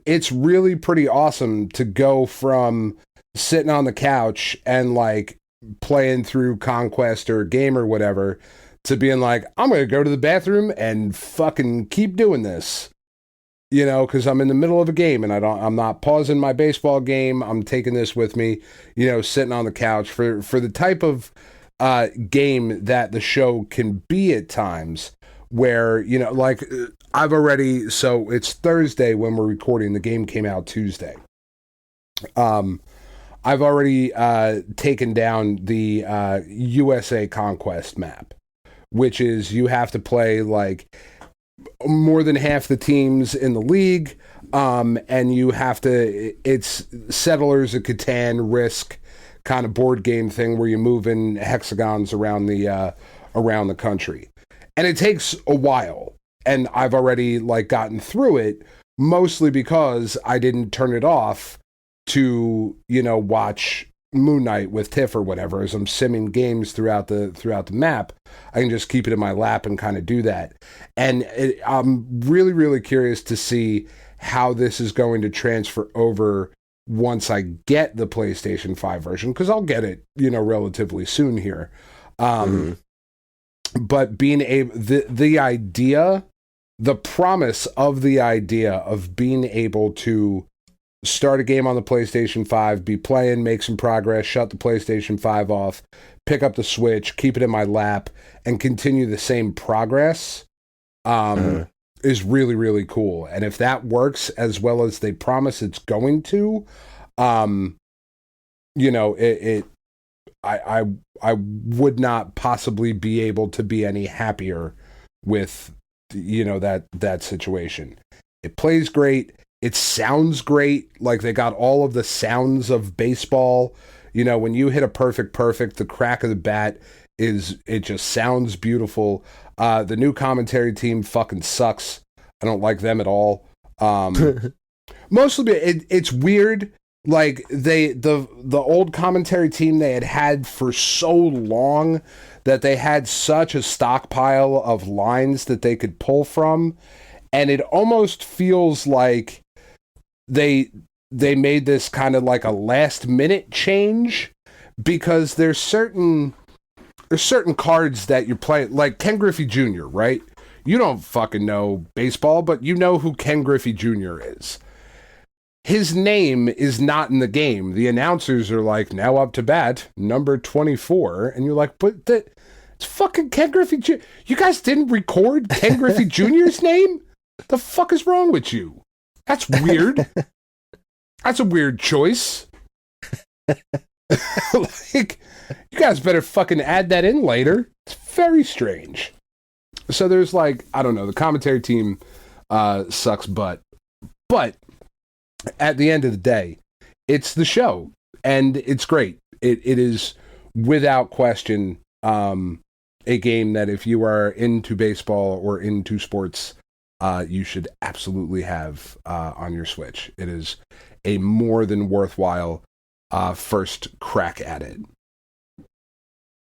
it's really pretty awesome to go from sitting on the couch and like playing through Conquest or Game or whatever to being like, I'm going to go to the bathroom and fucking keep doing this. Because I'm in the middle of a game and I'm not pausing my baseball game. I'm taking this with me, sitting on the couch for the type of game that the show can be at times where, like so it's Thursday when we're recording. The game came out Tuesday. I've already taken down the USA Conquest map, which is you have to play like more than half the teams in the league, and you have to, it's Settlers of Catan Risk kind of board game thing where you move in hexagons around the country, and it takes a while, and I've already like gotten through it mostly because I didn't turn it off to watch Moon Knight with Tiff or whatever. As I'm simming games throughout the map, I can just keep it in my lap and kind of do that. And I'm really, really curious to see how this is going to transfer over once I get the PlayStation 5 version, because I'll get it, relatively soon here. But being able, the idea, the promise of the idea of being able to start a game on the PlayStation 5, be playing, make some progress, shut the PlayStation 5 off, pick up the Switch, keep it in my lap, and continue the same progress is really, really cool. And if that works as well as they promise it's going to, I would not possibly be able to be any happier with, that situation. It plays great. It sounds great. Like they got all of the sounds of baseball. When you hit a perfect, the crack of the bat it just sounds beautiful. The new commentary team fucking sucks. I don't like them at all. Mostly it's weird. Like the old commentary team they had for so long that they had such a stockpile of lines that they could pull from, and it almost feels like they made this kind of like a last minute change, because there's certain cards that you're playing, like Ken Griffey Jr., right? You don't fucking know baseball, but you know who Ken Griffey Jr. is. His name is not in the game. The announcers are like, now up to bat, number 24. And you're like, but it's fucking Ken Griffey Jr. You guys didn't record Ken Griffey Jr.'s name? The fuck is wrong with you? That's weird. That's a weird choice. Like, you guys better fucking add that in later. It's very strange. So there's like, I don't know, the commentary team sucks butt. But at the end of the day, it's the show, and it's great. It is, without question, a game that if you are into baseball or into sports, you should absolutely have on your Switch. It is a more than worthwhile first crack at it.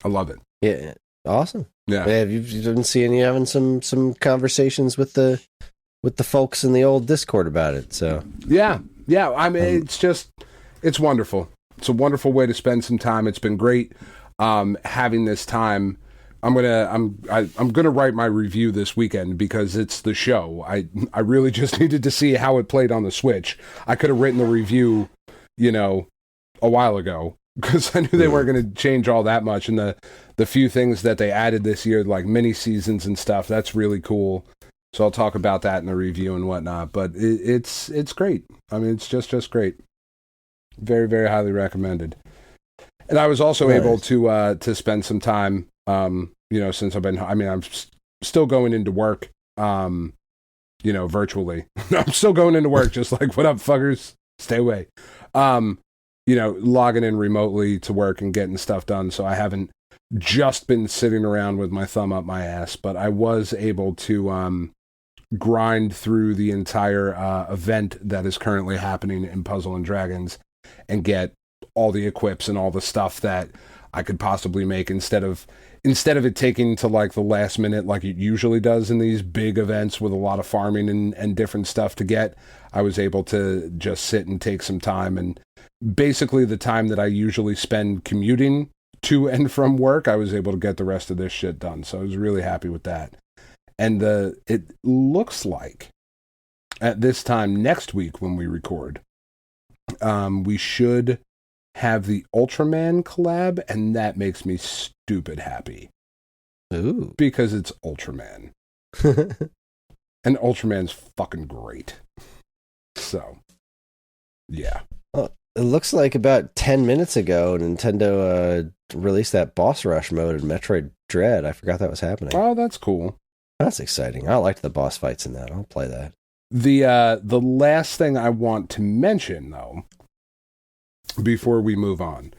I love it. Yeah, awesome. Yeah, you've been seeing you having some conversations with the folks in the old Discord about it. So yeah. I mean, it's wonderful. It's a wonderful way to spend some time. It's been great having this time I'm gonna write my review this weekend because it's the show. I really just needed to see how it played on the Switch. I could have written the review, a while ago because I knew they weren't going to change all that much. And the few things that they added this year, like mini seasons and stuff, that's really cool. So I'll talk about that in the review and whatnot. But it's great. I mean, it's just great. Very, very highly recommended. And I was also able to spend some time, since I'm still going into work, virtually. I'm still going into work, just like, what up, fuckers? Stay away. Logging in remotely to work and getting stuff done. So I haven't just been sitting around with my thumb up my ass, but I was able to grind through the entire event that is currently happening in Puzzle and Dragons and get all the equips and all the stuff that I could possibly make instead of it taking to like the last minute like it usually does in these big events with a lot of farming and different stuff to get. I was able to just sit and take some time, and basically the time that I usually spend commuting to and from work, I was able to get the rest of this shit done. So I was really happy with that. And it looks like at this time next week when we record, we should have the Ultraman collab, and that makes me stupid happy. Ooh. Because it's Ultraman. And Ultraman's fucking great. So, yeah. Well, it looks like about 10 minutes ago, Nintendo released that boss rush mode in Metroid Dread. I forgot that was happening. Oh, that's cool. That's exciting. I liked the boss fights in that. I'll play that. The last thing I want to mention, though, before we move on,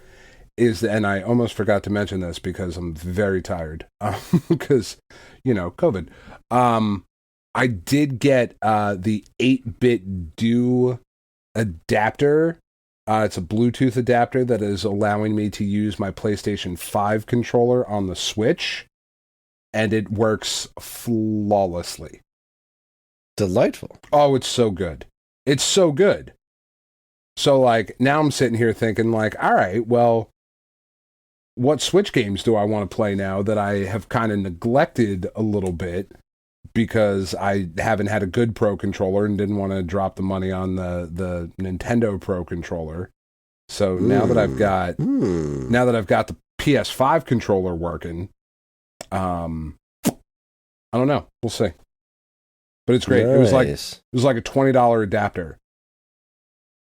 is, and I almost forgot to mention this because I'm very tired, because, COVID. I did get the 8-bit DO adapter. It's a Bluetooth adapter that is allowing me to use my PlayStation 5 controller on the Switch, and it works flawlessly. Delightful. Oh, it's so good. It's so good. So, like, now I'm sitting here thinking, like, all right, well, what Switch games do I want to play now that I have kind of neglected a little bit because I haven't had a good Pro controller and didn't want to drop the money on the Nintendo Pro controller. So now that I've got the PS5 controller working, I don't know. We'll see. But it's great. Nice. It was like a $20 adapter.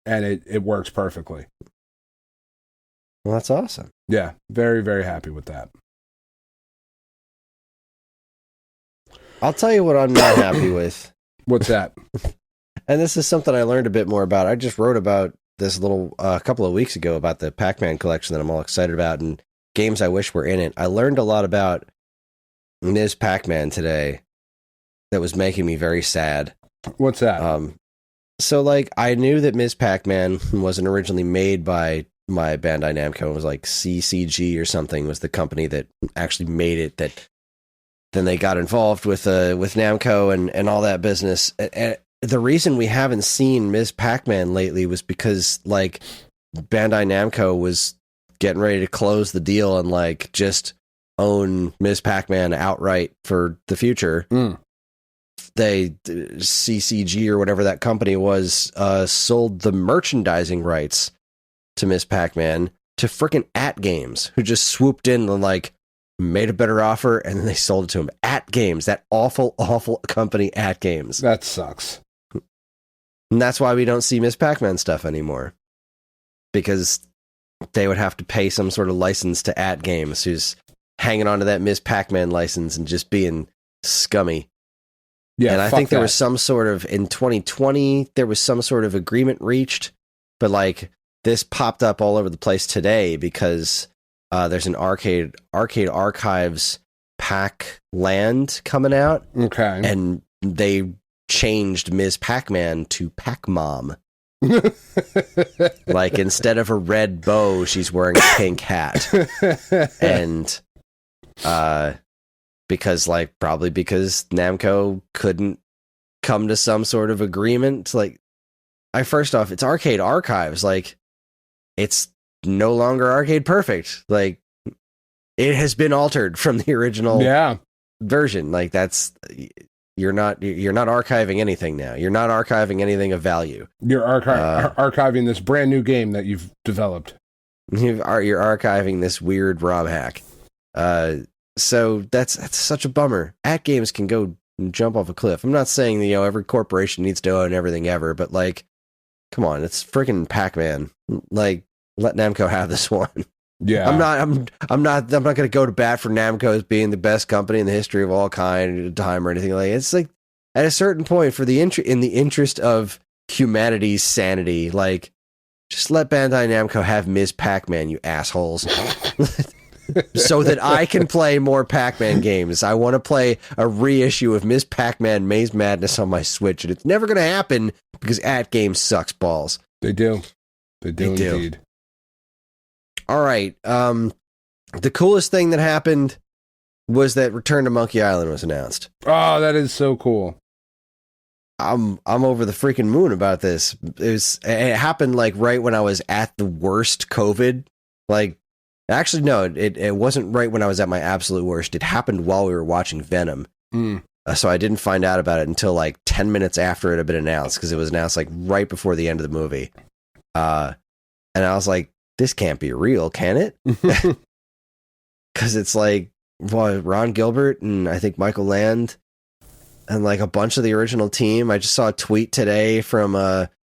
And it works perfectly. Well, that's awesome. Yeah, very, very happy with that. I'll tell you what I'm not happy with. What's that? And this is something I learned a bit more about. I just wrote about this a couple of weeks ago about the Pac-Man collection that I'm all excited about and games I wish were in it. I learned a lot about Ms. Pac-Man today that was making me very sad. What's that? So, like, I knew that Ms. Pac-Man wasn't originally made by my Bandai Namco. It was like CCG or something was the company that actually made it, that then they got involved with Namco and all that business. And the reason we haven't seen Ms. Pac-Man lately was because, like, Bandai Namco was getting ready to close the deal and, like, just own Ms. Pac-Man outright for the future. CCG or whatever that company was, sold the merchandising rights to Ms. Pac-Man to frickin' At Games, who just swooped in and, like, made a better offer, and then they sold it to him. At Games, that awful, awful company, At Games. That sucks. And that's why we don't see Ms. Pac-Man stuff anymore. Because they would have to pay some sort of license to At Games, who's hanging on to that Ms. Pac-Man license and just being scummy. Yeah, and I think there was some sort of, in 2020, there was some sort of agreement reached, but, like, this popped up all over the place today because there's an Arcade Archives Pac Land coming out. Okay. And they changed Ms. Pac-Man to Pac-Mom. Like, instead of a red bow, she's wearing a pink hat. And, probably because Namco couldn't come to some sort of agreement. Like, first off, it's Arcade Archives. Like, it's no longer Arcade Perfect. Like, it has been altered from the original Yeah. version. Like you're not archiving anything now. You're not archiving anything of value. You're archiving this brand new game that you've developed. You're archiving this weird ROM hack. So that's such a bummer. At games can go and jump off a cliff. I'm not saying that, every corporation needs to own everything ever, but like, come on, it's freaking Pac-Man. Like, let Namco have this one. Yeah. I'm not going to go to bat for Namco as being the best company in the history of all kind of time or anything like that. It's like at a certain point in the interest of humanity's sanity, like just let Bandai Namco have Ms. Pac-Man, you assholes. So that I can play more Pac-Man games. I want to play a reissue of Ms. Pac-Man Maze Madness on my Switch, and it's never going to happen because At Games sucks balls. They do. They do indeed. All right. The coolest thing that happened was that Return to Monkey Island was announced. Oh, that is so cool. I'm over the freaking moon about this. It happened like right when I was at the worst COVID. Like, actually, no, it wasn't right when I was at my absolute worst. It happened while we were watching Venom. So I didn't find out about it until like 10 minutes after it had been announced, because it was announced like right before the end of the movie. And I was like, this can't be real, can it? Because it's like, Ron Gilbert and I think Michael Land and like a bunch of the original team. I just saw a tweet today from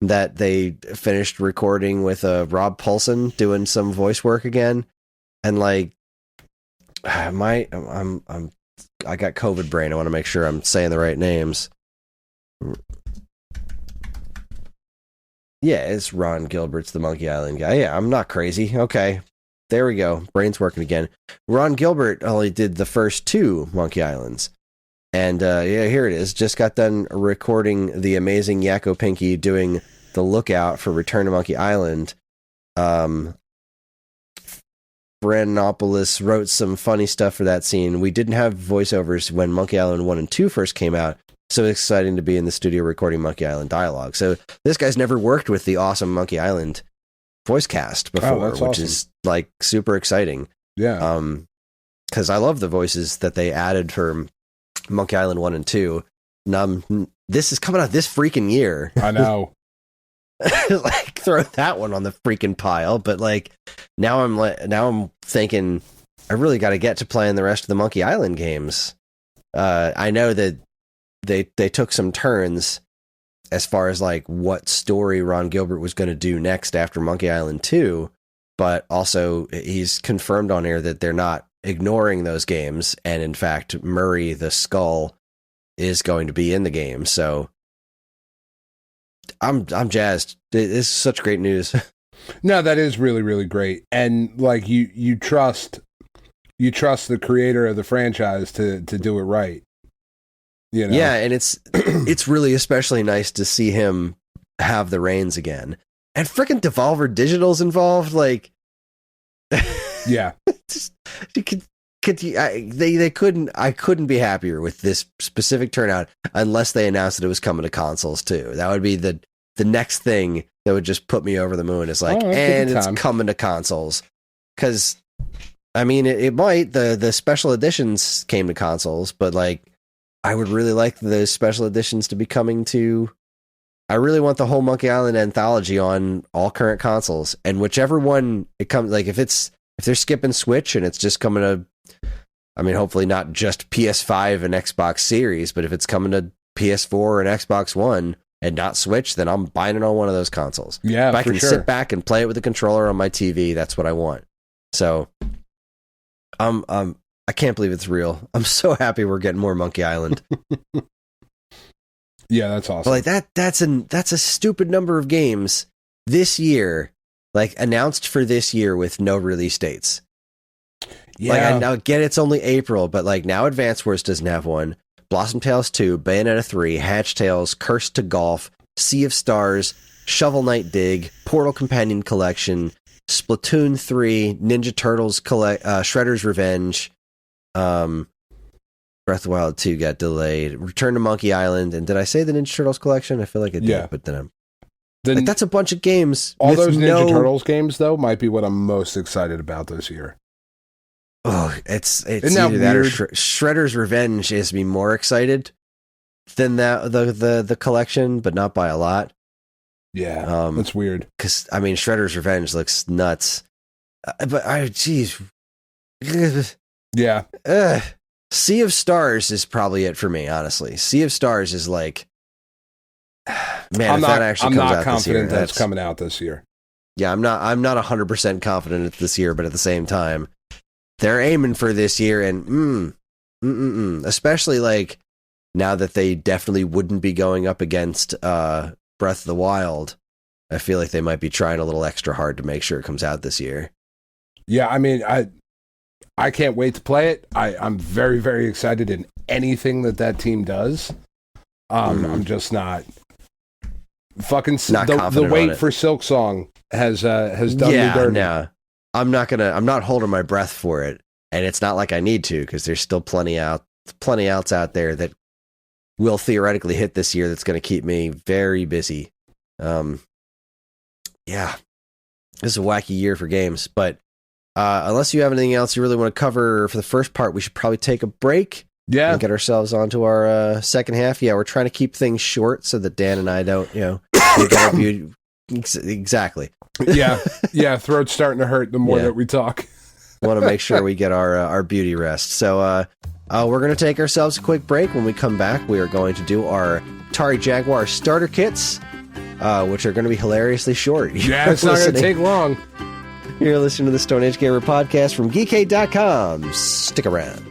that they finished recording with Rob Paulson doing some voice work again. And like, I got COVID brain. I want to make sure I'm saying the right names. Yeah, it's Ron Gilbert's the Monkey Island guy. Yeah, I'm not crazy. Okay, there we go. Brain's working again. Ron Gilbert only did the first 2 Monkey Islands. And yeah, here it is. Just got done recording the amazing Yakko Pinky doing the lookout for Return to Monkey Island. Brandonopoulos wrote some funny stuff for that scene. We didn't have voiceovers when Monkey Island 1 and 2 first came out, so it's exciting to be in the studio recording Monkey Island dialogue. So this guy's never worked with the awesome Monkey Island voice cast before, which is like super exciting. Yeah. Because I love the voices that they added for Monkey Island 1 and 2. This is coming out this freaking year. I know. Like, throw that one on the freaking pile. But like, now I'm thinking I really got to get to playing the rest of the Monkey Island games. I know that they took some turns as far as like what story Ron Gilbert was going to do next after Monkey Island 2, but also he's confirmed on air that they're not ignoring those games, and in fact Murray the Skull is going to be in the game. So I'm jazzed. This is such great news. No, that is really, really great. And like you trust the creator of the franchise to do it right. You know? Yeah, and it's really especially nice to see him have the reins again. And freaking Devolver Digital's involved, like yeah. I couldn't be happier with this specific turnout unless they announced that it was coming to consoles too. That would be the next thing that would just put me over the moon. Is like, and it's coming to consoles. Because, I mean, it might. The special editions came to consoles, but like, I would really like the special editions to be coming to... I really want the whole Monkey Island anthology on all current consoles, and whichever one it comes, like if they're skipping Switch and it's just coming to, I mean, hopefully not just PS5 and Xbox Series, but if it's coming to PS4 and Xbox One and not Switch, then I'm buying it on one of those consoles. Yeah, if I can sit back and play it with the controller on my TV, that's what I want. So, I can't believe it's real. I'm so happy we're getting more Monkey Island. Yeah, that's awesome. But like that's a stupid number of games this year, like announced for this year with no release dates. Yeah. Like, I now get it's only April, but like now Advance Wars doesn't have one. Blossom Tales 2, Bayonetta 3, Hatch Tales, Cursed to Golf, Sea of Stars, Shovel Knight Dig, Portal Companion Collection, Splatoon 3, Ninja Turtles Shredder's Revenge, Breath of the Wild 2 got delayed, Return to Monkey Island, and did I say the Ninja Turtles collection? I feel like I did, but then like, that's a bunch of games. All those Ninja Turtles games, though, might be what I'm most excited about this year. it's Isn't that either that or weird? Shredder's Revenge has me more excited than that the collection, but not by a lot. Yeah, that's weird. Because I mean, Shredder's Revenge looks nuts, but geez, Yeah. Sea of Stars is probably it for me. Honestly, Sea of Stars is like, man, that actually comes out this year, confident that's coming out this year. Yeah, I'm not 100% confident it's this year, but at the same time, they're aiming for this year, and especially like now that they definitely wouldn't be going up against Breath of the Wild. I feel like they might be trying a little extra hard to make sure it comes out this year. Yeah, I mean, I can't wait to play it. I'm very, very excited in anything that team does. I'm just not fucking not the wait for Silk Song has done me dirty. No. I'm not holding my breath for it, and it's not like I need to, because there's still plenty else out there that will theoretically hit this year that's going to keep me very busy. Yeah, this is a wacky year for games, but unless you have anything else you really want to cover for the first part, we should probably take a break. Yeah, and get ourselves onto our second half. Yeah, we're trying to keep things short so that Dan and I don't, we get our beauty. Exactly. Yeah. Throat's starting to hurt the more that we talk. Want to make sure we get our beauty rest. So we're going to take ourselves a quick break. When we come back, we are going to do our Atari Jaguar starter kits, which are going to be hilariously short. Yeah, it's not going to take long. You're listening to the Stone Age Gamer podcast from Geekade.com. Stick around.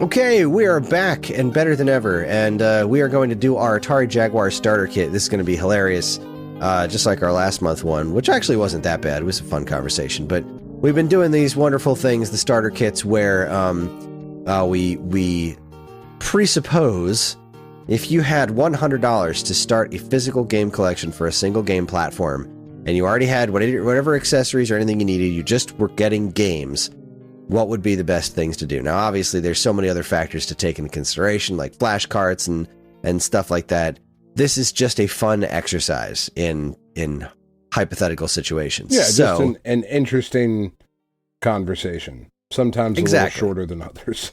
Okay, we are back and better than ever, and we are going to do our Atari Jaguar starter kit. This is going to be hilarious, just like our last month one, which actually wasn't that bad. It was a fun conversation, but we've been doing these wonderful things, the starter kits, where we presuppose if you had $100 to start a physical game collection for a single game platform, and you already had whatever accessories or anything you needed, you just were getting games, what would be the best things to do? Now, obviously, there's so many other factors to take into consideration, like flashcards and stuff like that. This is just a fun exercise in hypothetical situations. Yeah, just an interesting conversation. Sometimes a little shorter than others.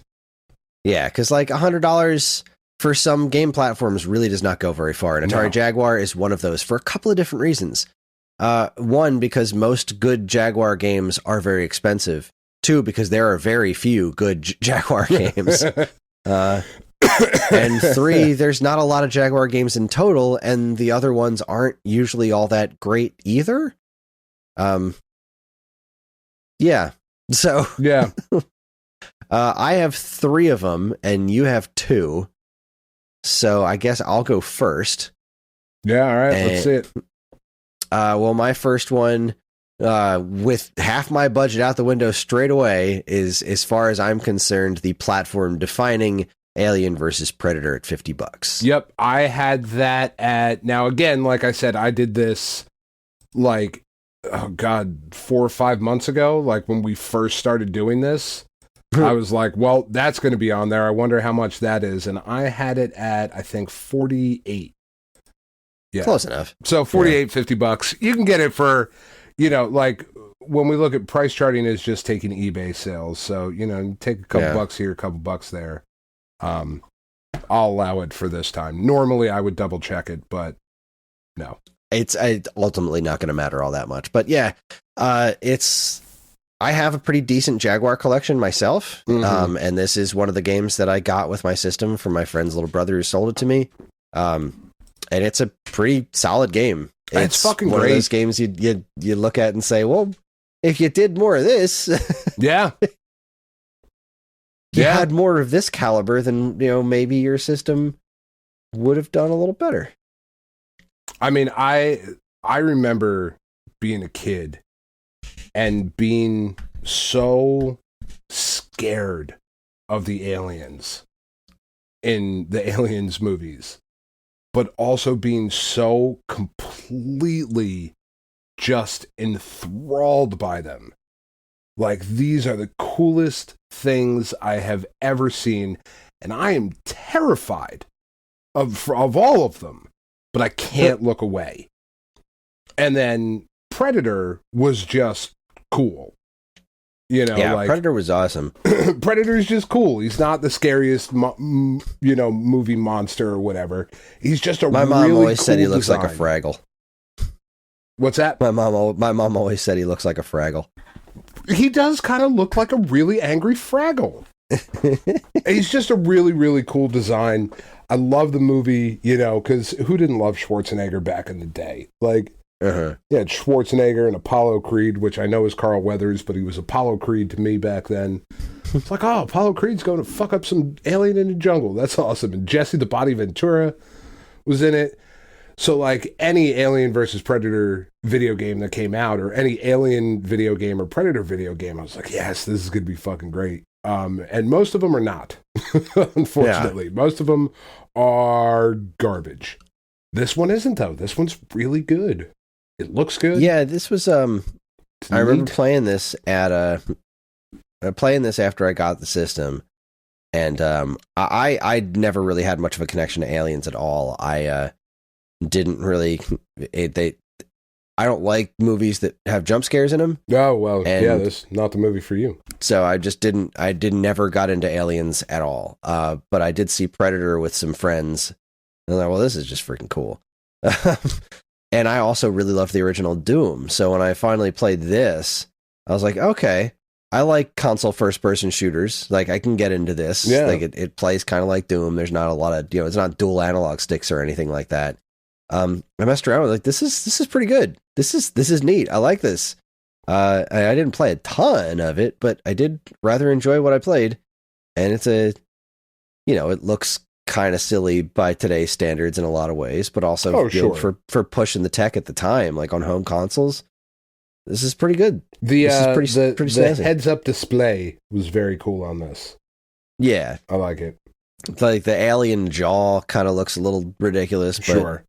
Yeah, because like $100 for some game platforms really does not go very far. And Atari Jaguar is one of those for a couple of different reasons. One, because most good Jaguar games are very expensive. Two, because there are very few good Jaguar games. And three, there's not a lot of Jaguar games in total, and the other ones aren't usually all that great either. Yeah. So yeah. I have 3 of them, and you have 2. So I guess I'll go first. Yeah, all right, let's see it. Well, my first one, with half my budget out the window straight away, is, as far as I'm concerned, the platform-defining Alien vs. Predator at $50. Yep, I had that at... Now, again, like I said, I did this, 4 or 5 months ago, like when we first started doing this. I was like, well, that's going to be on there. I wonder how much that is. And I had it at, I think, 48. Yeah. Close enough. So 48, $50. You can get it for... when we look at price charting, is just taking eBay sales. So, take a couple bucks here, a couple bucks there. I'll allow it for this time. Normally, I would double check it, but no. It's ultimately not going to matter all that much. But yeah, I have a pretty decent Jaguar collection myself. Mm-hmm. And this is one of the games that I got with my system from my friend's little brother who sold it to me. And it's a pretty solid game. It's fucking one great. Of those games you look at and say, well, if you did more of this. Yeah. you had more of this caliber, then maybe your system would have done a little better. I mean, I remember being a kid and being so scared of the aliens in the Aliens movies, but also being so completely just enthralled by them. Like, these are the coolest things I have ever seen, and I am terrified of all of them, but I can't look away. And then Predator was just cool. Predator was awesome. Predator's just cool. He's not the scariest, movie monster or whatever. He's just a My really mom always cool said he looks design. like a Fraggle. What's that? My mom always said he looks like a Fraggle. He does kind of look like a really angry Fraggle. He's just a really, really cool design. I love the movie, because who didn't love Schwarzenegger back in the day? Like, Uh-huh. Yeah, Schwarzenegger and Apollo Creed, which I know is Carl Weathers, but he was Apollo Creed to me back then. It's like, oh, Apollo Creed's going to fuck up some alien in the jungle. That's awesome. And Jesse the Body Ventura was in it. So, like, any Alien versus Predator video game that came out, or any Alien video game or Predator video game, I was like, yes, this is going to be fucking great. And most of them are not, unfortunately. Yeah. Most of them are garbage. This one isn't, though. This one's really good. It looks good. Yeah, this was, I remember playing this playing this after I got the system. And I never really had much of a connection to Aliens at all. I didn't really... I don't like movies that have jump scares in them. Oh, well, yeah, this is not the movie for you. So I never got into Aliens at all. But I did see Predator with some friends. And I'm like, well, this is just freaking cool. And I also really loved the original Doom. So when I finally played this, I was like, okay, I like console first-person shooters. Like, I can get into this. Yeah. Like, it plays kind of like Doom. There's not a lot of, it's not dual analog sticks or anything like that. I messed around with, like, this is pretty good. This is neat. I like this. I didn't play a ton of it, but I did rather enjoy what I played. And it's it looks kind of silly by today's standards in a lot of ways, but also for pushing the tech at the time, like on home consoles, this is pretty good. The heads-up display was very cool on this. Yeah, I like it. Like the alien jaw kind of looks a little ridiculous, but sure.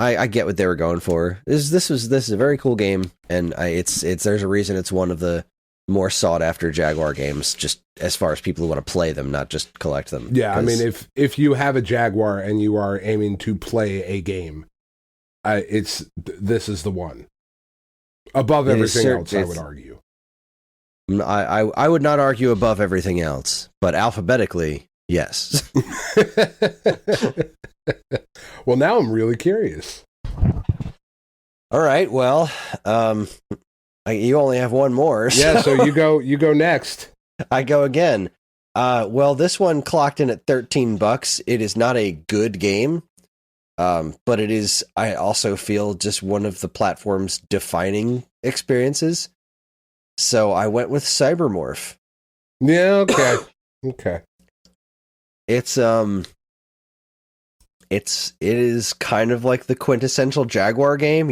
I get what they were going for. This is a very cool game, and it's there's a reason it's one of the more sought after Jaguar games, just as far as people who want to play them, not just collect them. Yeah, I mean, if you have a Jaguar and you are aiming to play a game, this is the one. Above everything else, I would argue. I would not argue above everything else, but alphabetically, yes. Well, now I'm really curious. All right, well, you only have one more. So. Yeah, so you go next. I go again. Well, this one clocked in at $13. It is not a good game, but it is, I also feel, just one of the platform's defining experiences. So I went with Cybermorph. Yeah, okay. Okay. It is kind of like the quintessential Jaguar game,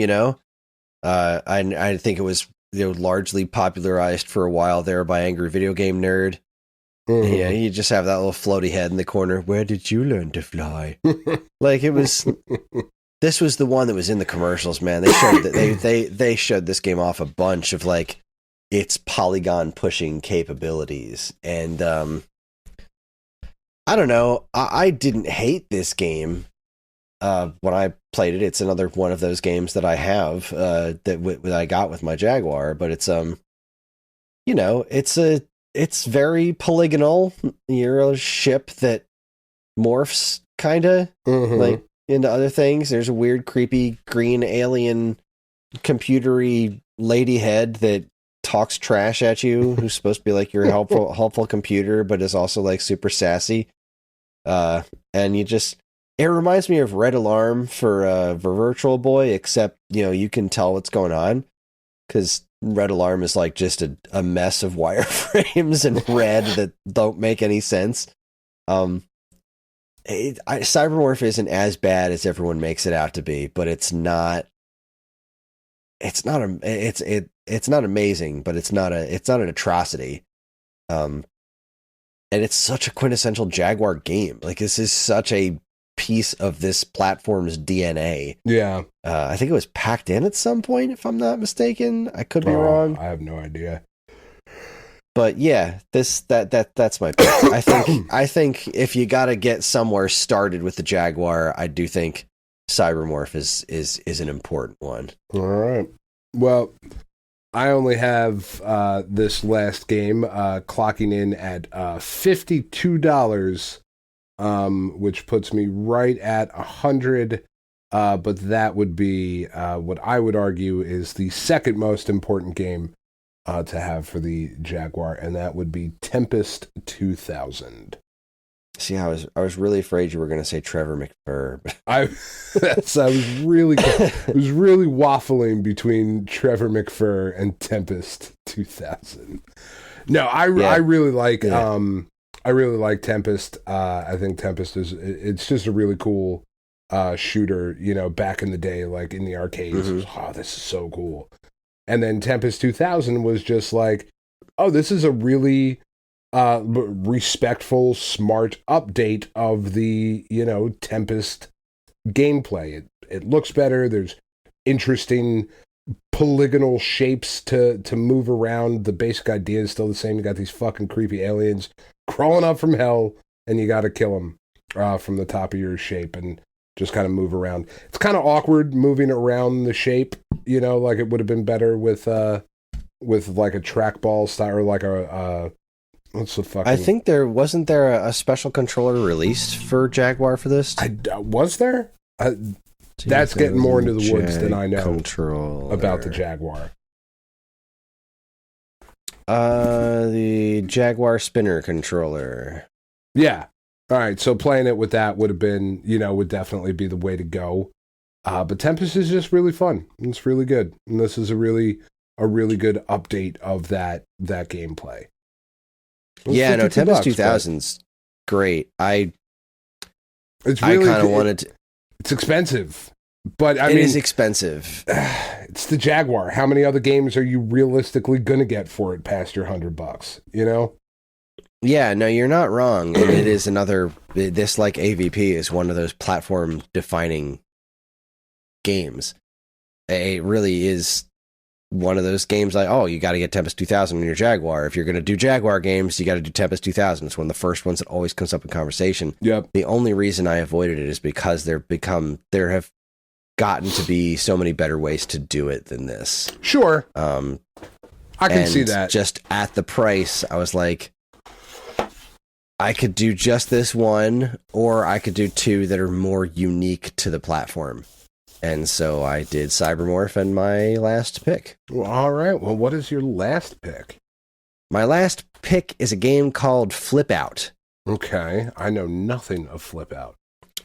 I think it was largely popularized for a while there by Angry Video Game Nerd. Mm-hmm. Yeah, you just have that little floaty head in the corner. Where did you learn to fly? Like it was. This was the one that was in the commercials, man. They showed that they showed this game off a bunch of like its polygon pushing capabilities, and I don't know. I didn't hate this game when I played it. It's another one of those games that I have that I got with my Jaguar, but it's it's very polygonal. You're a ship that morphs kind of like into other things. There's a weird, creepy green alien computery lady head that talks trash at you, who's supposed to be like your helpful computer, but is also like super sassy. And it reminds me of Red Alarm for Virtual Boy, except, you can tell what's going on because Red Alarm is like just a mess of wireframes and red that don't make any sense. Cybermorph isn't as bad as everyone makes it out to be, but it's not amazing, but it's not an atrocity. And it's such a quintessential Jaguar game. Like, this is such a piece of this platform's DNA. Yeah. I think it was packed in at some point, if I'm not mistaken. I could be wrong. I have no idea. But yeah, that's my pick. I think if you got to get somewhere started with the Jaguar, I do think Cybermorph is an important one. All right. Well, I only have this last game clocking in at $52, which puts me right at 100. But that would be what I would argue is the second most important game to have for the Jaguar, and that would be Tempest 2000. See, I was really afraid you were going to say Trevor McFur. I was really waffling between Trevor McFur and Tempest 2000. No, I really like I really like Tempest. I think Tempest it's just a really cool shooter. You know, back in the day, like in the arcades, it was, oh, this is so cool. And then Tempest 2000 was just like, oh, this is a really respectful, smart update of the, Tempest gameplay. It looks better. There's interesting polygonal shapes to move around. The basic idea is still the same. You got these fucking creepy aliens crawling up from hell, and you got to kill them from the top of your shape and just kind of move around. It's kind of awkward moving around the shape, like it would have been better with like a trackball style or like a what's the fucking... I think wasn't there a special controller released for Jaguar for this? Was there? That's getting more into the woods than I know about the Jaguar. The Jaguar spinner controller. Yeah. All right. So playing it with that would have been, would definitely be the way to go. But Tempest is just really fun. It's really good. And this is a really good update of that gameplay. Yeah, no, Tempest 2000's great. It's really, I kind of wanted to... It's expensive, but it is expensive. It's the Jaguar. How many other games are you realistically going to get for it past your $100, Yeah, no, you're not wrong. And it is this, like AVP, is one of those platform-defining games. It really is one of those games like, oh, you got to get Tempest 2000 in your Jaguar. If you're going to do Jaguar games, you got to do Tempest 2000. It's one of the first ones that always comes up in conversation. Yep. The only reason I avoided it is because there have gotten to be so many better ways to do it than this. Sure. I can see that. Just at the price, I was like, I could do just this one, or I could do two that are more unique to the platform. And so I did Cybermorph and my last pick. Well, all right. Well, what is your last pick? My last pick is a game called Flip Out. Okay. I know nothing of Flip Out.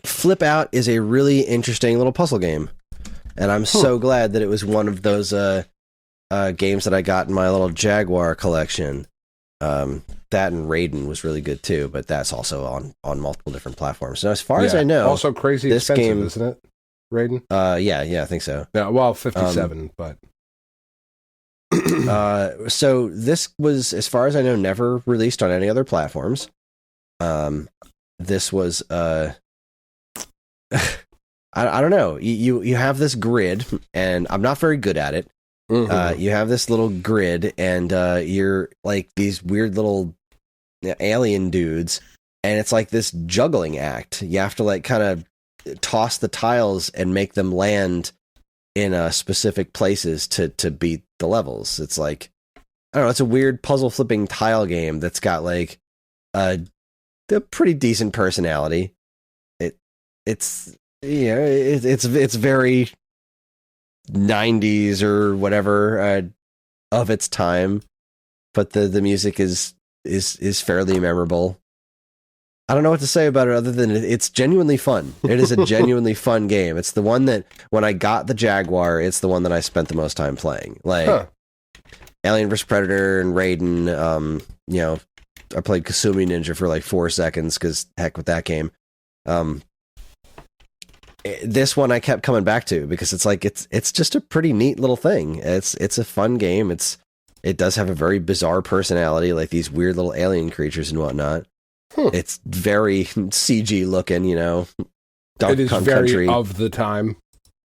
Flip Out is a really interesting little puzzle game. And I'm so glad that it was one of those games that I got in my little Jaguar collection. That and Raiden was really good too, but that's also on multiple different platforms. So as far as I know... Also crazy this expensive, game, isn't it? Raiden? Yeah, I think so. Yeah, well, 57, but... So this was, as far as I know, never released on any other platforms. This was... I don't know. You have this grid, and I'm not very good at it. Mm-hmm. You have this little grid, and you're like these weird little alien dudes, and it's like this juggling act. You have to like kind of toss the tiles and make them land in specific places to beat the levels. It's like, I don't know, it's a weird puzzle flipping tile game that's got like a pretty decent personality. It's very 90s or whatever of its time, but the music is fairly memorable. I don't know what to say about it other than it's genuinely fun. It is a genuinely fun game. It's the one that when I got the Jaguar, it's the one that I spent the most time playing. Like Alien vs Predator and Raiden. I played Kasumi Ninja for like 4 seconds because heck with that game. This one I kept coming back to because it's like it's just a pretty neat little thing. It's a fun game. It does have a very bizarre personality, like these weird little alien creatures and whatnot. It's very CG looking, It is very Country, of the time.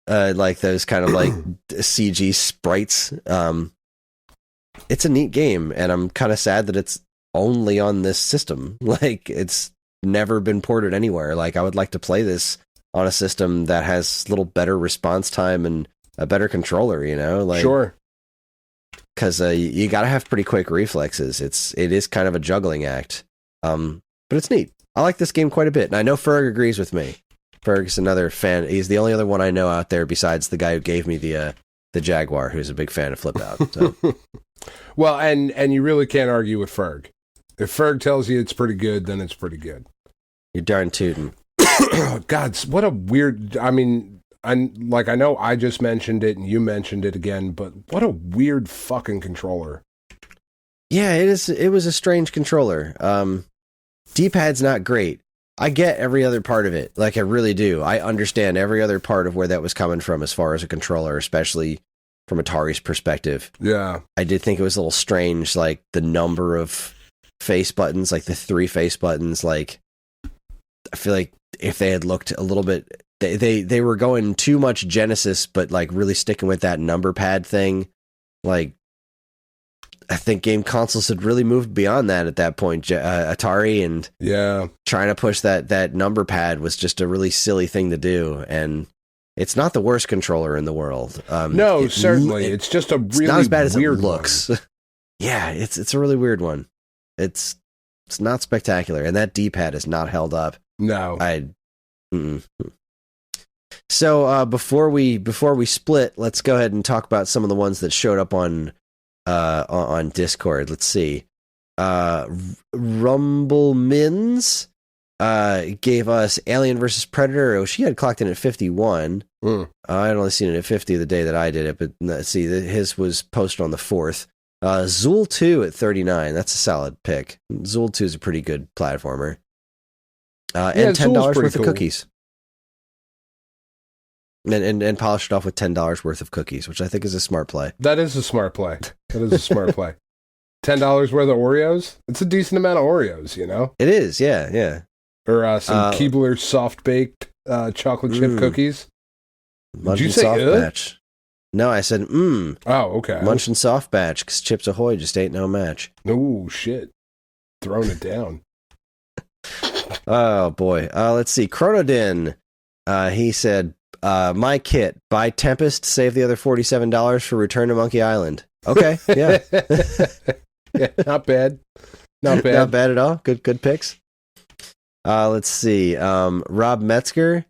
Like those kind of like CG sprites. It's a neat game, and I'm kind of sad that it's only on this system. Like it's never been ported anywhere. Like I would like to play this on a system that has a little better response time and a better controller, like sure. Because you got to have pretty quick reflexes. It is kind of a juggling act, but it's neat. I like this game quite a bit, and I know Ferg agrees with me. Ferg's another fan. He's the only other one I know out there besides the guy who gave me the Jaguar, who's a big fan of Flip Out. So. Well, and you really can't argue with Ferg. If Ferg tells you it's pretty good, then it's pretty good. You're darn tootin'. God, what a weird... I mean, I know I just mentioned it and you mentioned it again, but what a weird fucking controller. Yeah, it is. It was a strange controller. D-pad's not great. I get every other part of it. Like, I really do. I understand every other part of where that was coming from as far as a controller, especially from Atari's perspective. Yeah. I did think it was a little strange, like, the number of face buttons, like the 3 face buttons, like... I feel like if they had looked a little bit, they were going too much Genesis, but like really sticking with that number pad thing. Like, I think game consoles had really moved beyond that at that point. Atari and trying to push that number pad was just a really silly thing to do. And it's not the worst controller in the world. No, certainly. It's just a really not as bad as weird it looks. Yeah, it's a really weird one. It's not spectacular, and that D-pad is not held up. No. So before we split, let's go ahead and talk about some of the ones that showed up on Discord. Let's see. Rumble Mins gave us Alien vs Predator. Oh, she had clocked in at 51. I had only seen it at 50 the day that I did it, but let's see, his was posted on the 4th. Zool 2 at 39. That's a solid pick. Zool 2 is a pretty good platformer. And $10 worth of cookies. And polished it off with $10 worth of cookies, which I think is a smart play. That is a smart play. $10 worth of Oreos? It's a decent amount of Oreos, It is, yeah. Or some Keebler soft-baked chocolate chip cookies. Did you say soft batch? No, I said, Oh, okay. Munch and soft batch, because Chips Ahoy just ain't no match. Oh, shit. Throwing it down. Oh, boy. Let's see. Chronodin, he said, my kit, buy Tempest, save the other $47 for Return to Monkey Island. Okay, yeah. Yeah, not bad. Not bad at all. Good picks. Let's see. Rob Metzger,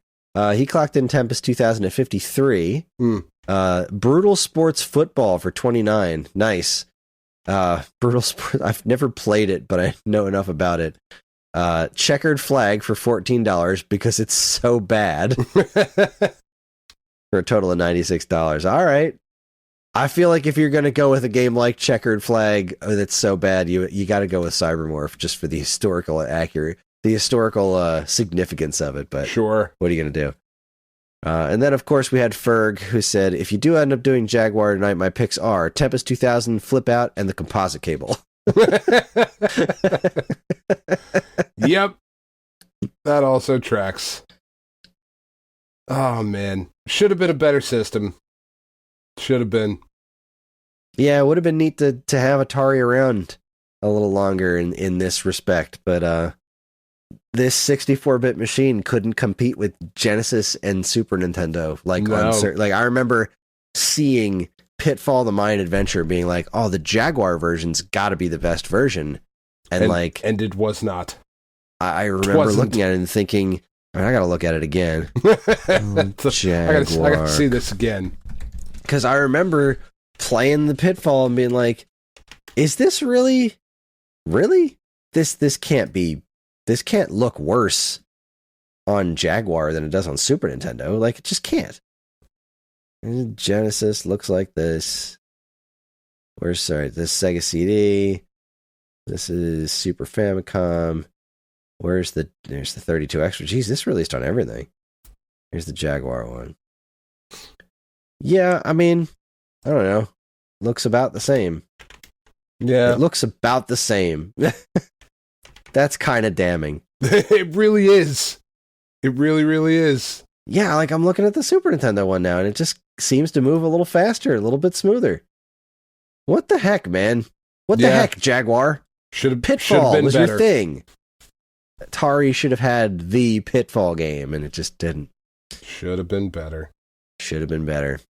he clocked in Tempest 2000 at 53. Brutal Sports Football for 29. Nice. Brutal Sports, I've never played it, but I know enough about it. Checkered Flag for $14 because it's so bad. For a total of $96. All right. I feel like if you're going to go with a game like Checkered Flag that's so bad, you got to go with Cybermorph just for the historical significance of it. But sure, what are you going to do? And then, of course, we had Ferg, who said, if you do end up doing Jaguar tonight, my picks are Tempest 2000, Flip Out, and the composite cable. Yep. That also tracks. Oh, man. Should have been a better system. Should have been. Yeah, it would have been neat to have Atari around a little longer in this respect, but this 64-bit machine couldn't compete with Genesis and Super Nintendo. I remember seeing Pitfall: The Mayan Adventure being like, oh, the Jaguar version's got to be the best version. And it was not. I remember looking at it and thinking, I got to look at it again. Jaguar. I got to see this again. Because I remember playing the Pitfall and being like, is this really? This can't be. This can't look worse on Jaguar than it does on Super Nintendo. Like, it just can't. And Genesis looks like this. This Sega CD. This is Super Famicom. There's the 32 extra. Jeez, this released on everything. Here's the Jaguar one. Yeah, I mean, I don't know. Looks about the same. Yeah. It looks about the same. That's kind of damning. It really is. It really, really is. Yeah, like I'm looking at the Super Nintendo one now, and it just seems to move a little faster, a little bit smoother. What the heck, man? What the heck, Jaguar? Pitfall was your thing. Atari should have had the Pitfall game, and it just didn't. Should have been better. Should have been better.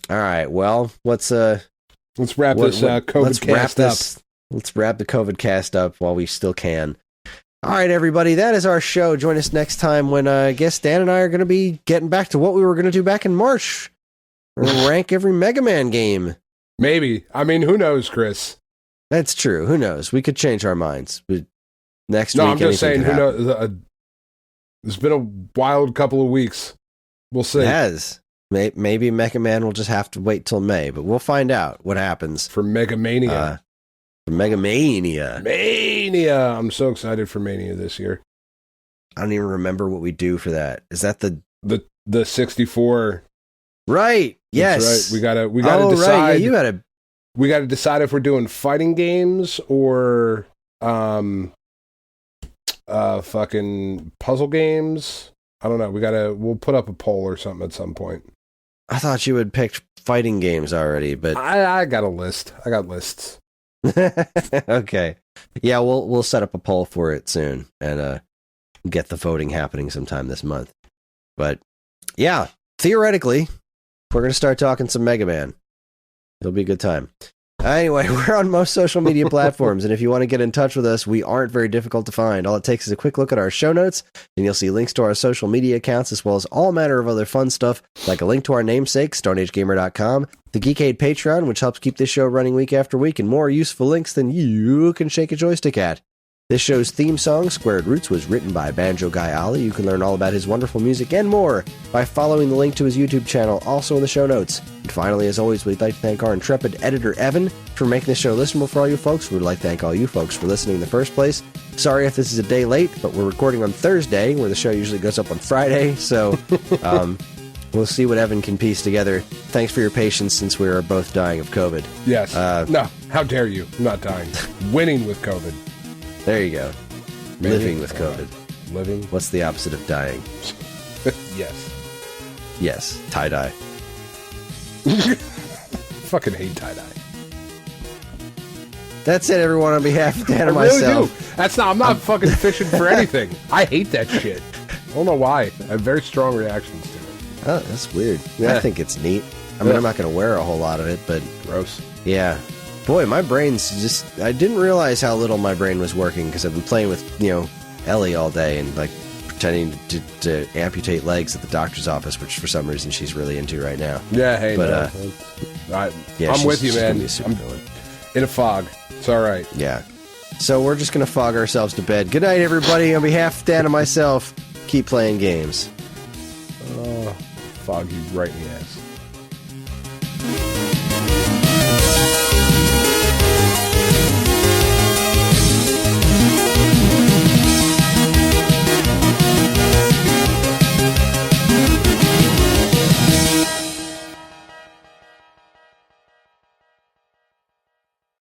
All right, well, let's wrap this COVID cast up. Let's wrap the COVID cast up while we still can. All right, everybody, that is our show. Join us next time when I guess Dan and I are going to be getting back to what we were going to do back in March. We're going to rank every Mega Man game. Maybe. I mean, who knows, Chris? That's true. Who knows? We could change our minds. But next week, I'm just saying, who knows? It's been a wild couple of weeks. We'll see. It has. Maybe Mega Man will just have to wait till May, but we'll find out what happens. For Mega Mania. Mega Mania. Mania! I'm so excited for Mania this year. I don't even remember what we do for that. Is that the 64? Right. Yes. That's right. We gotta decide. Right. Yeah, we gotta decide if we're doing fighting games or fucking puzzle games. I don't know. We'll put up a poll or something at some point. I thought you had picked fighting games already, but I got a list. I got lists. Okay. Yeah, we'll set up a poll for it soon and get the voting happening sometime this month. But yeah, theoretically, we're going to start talking some Mega Man. It'll be a good time. Anyway, we're on most social media platforms, and if you want to get in touch with us, we aren't very difficult to find. All it takes is a quick look at our show notes, and you'll see links to our social media accounts, as well as all manner of other fun stuff, like a link to our namesake, StoneAgeGamer.com, the Geekade Patreon, which helps keep this show running week after week, and more useful links than you can shake a joystick at. This show's theme song, Squared Roots, was written by Banjo Guy Ollie. You can learn all about his wonderful music and more by following the link to his YouTube channel, also in the show notes. And finally, as always, we'd like to thank our intrepid editor, Evan, for making this show listenable for all you folks. We'd like to thank all you folks for listening in the first place. Sorry if this is a day late, but we're recording on Thursday, where the show usually goes up on Friday, so we'll see what Evan can piece together. Thanks for your patience, since we are both dying of COVID. Yes. No, how dare you? I'm not dying. Winning with COVID. There you go. Maybe. Living with COVID. Living? What's the opposite of dying? Yes. Yes, tie-dye. Fucking hate tie-dye. That's it, everyone, on behalf of Dan and I really myself. do. I'm not fucking fishing for anything. I hate that shit. I don't know why. I have very strong reactions to it. Oh, that's weird. Yeah. I think it's neat. I mean, I'm not going to wear a whole lot of it, but... Gross. Yeah. Boy, my brain's just... I didn't realize how little my brain was working, because I've been playing with, Ellie all day and, pretending to amputate legs at the doctor's office, which for some reason she's really into right now. Yeah, hey, but, I'm with you, man. I'm in a fog. It's all right. Yeah. So we're just going to fog ourselves to bed. Good night, everybody. On behalf of Dan and myself, keep playing games. Fog you right in the ass.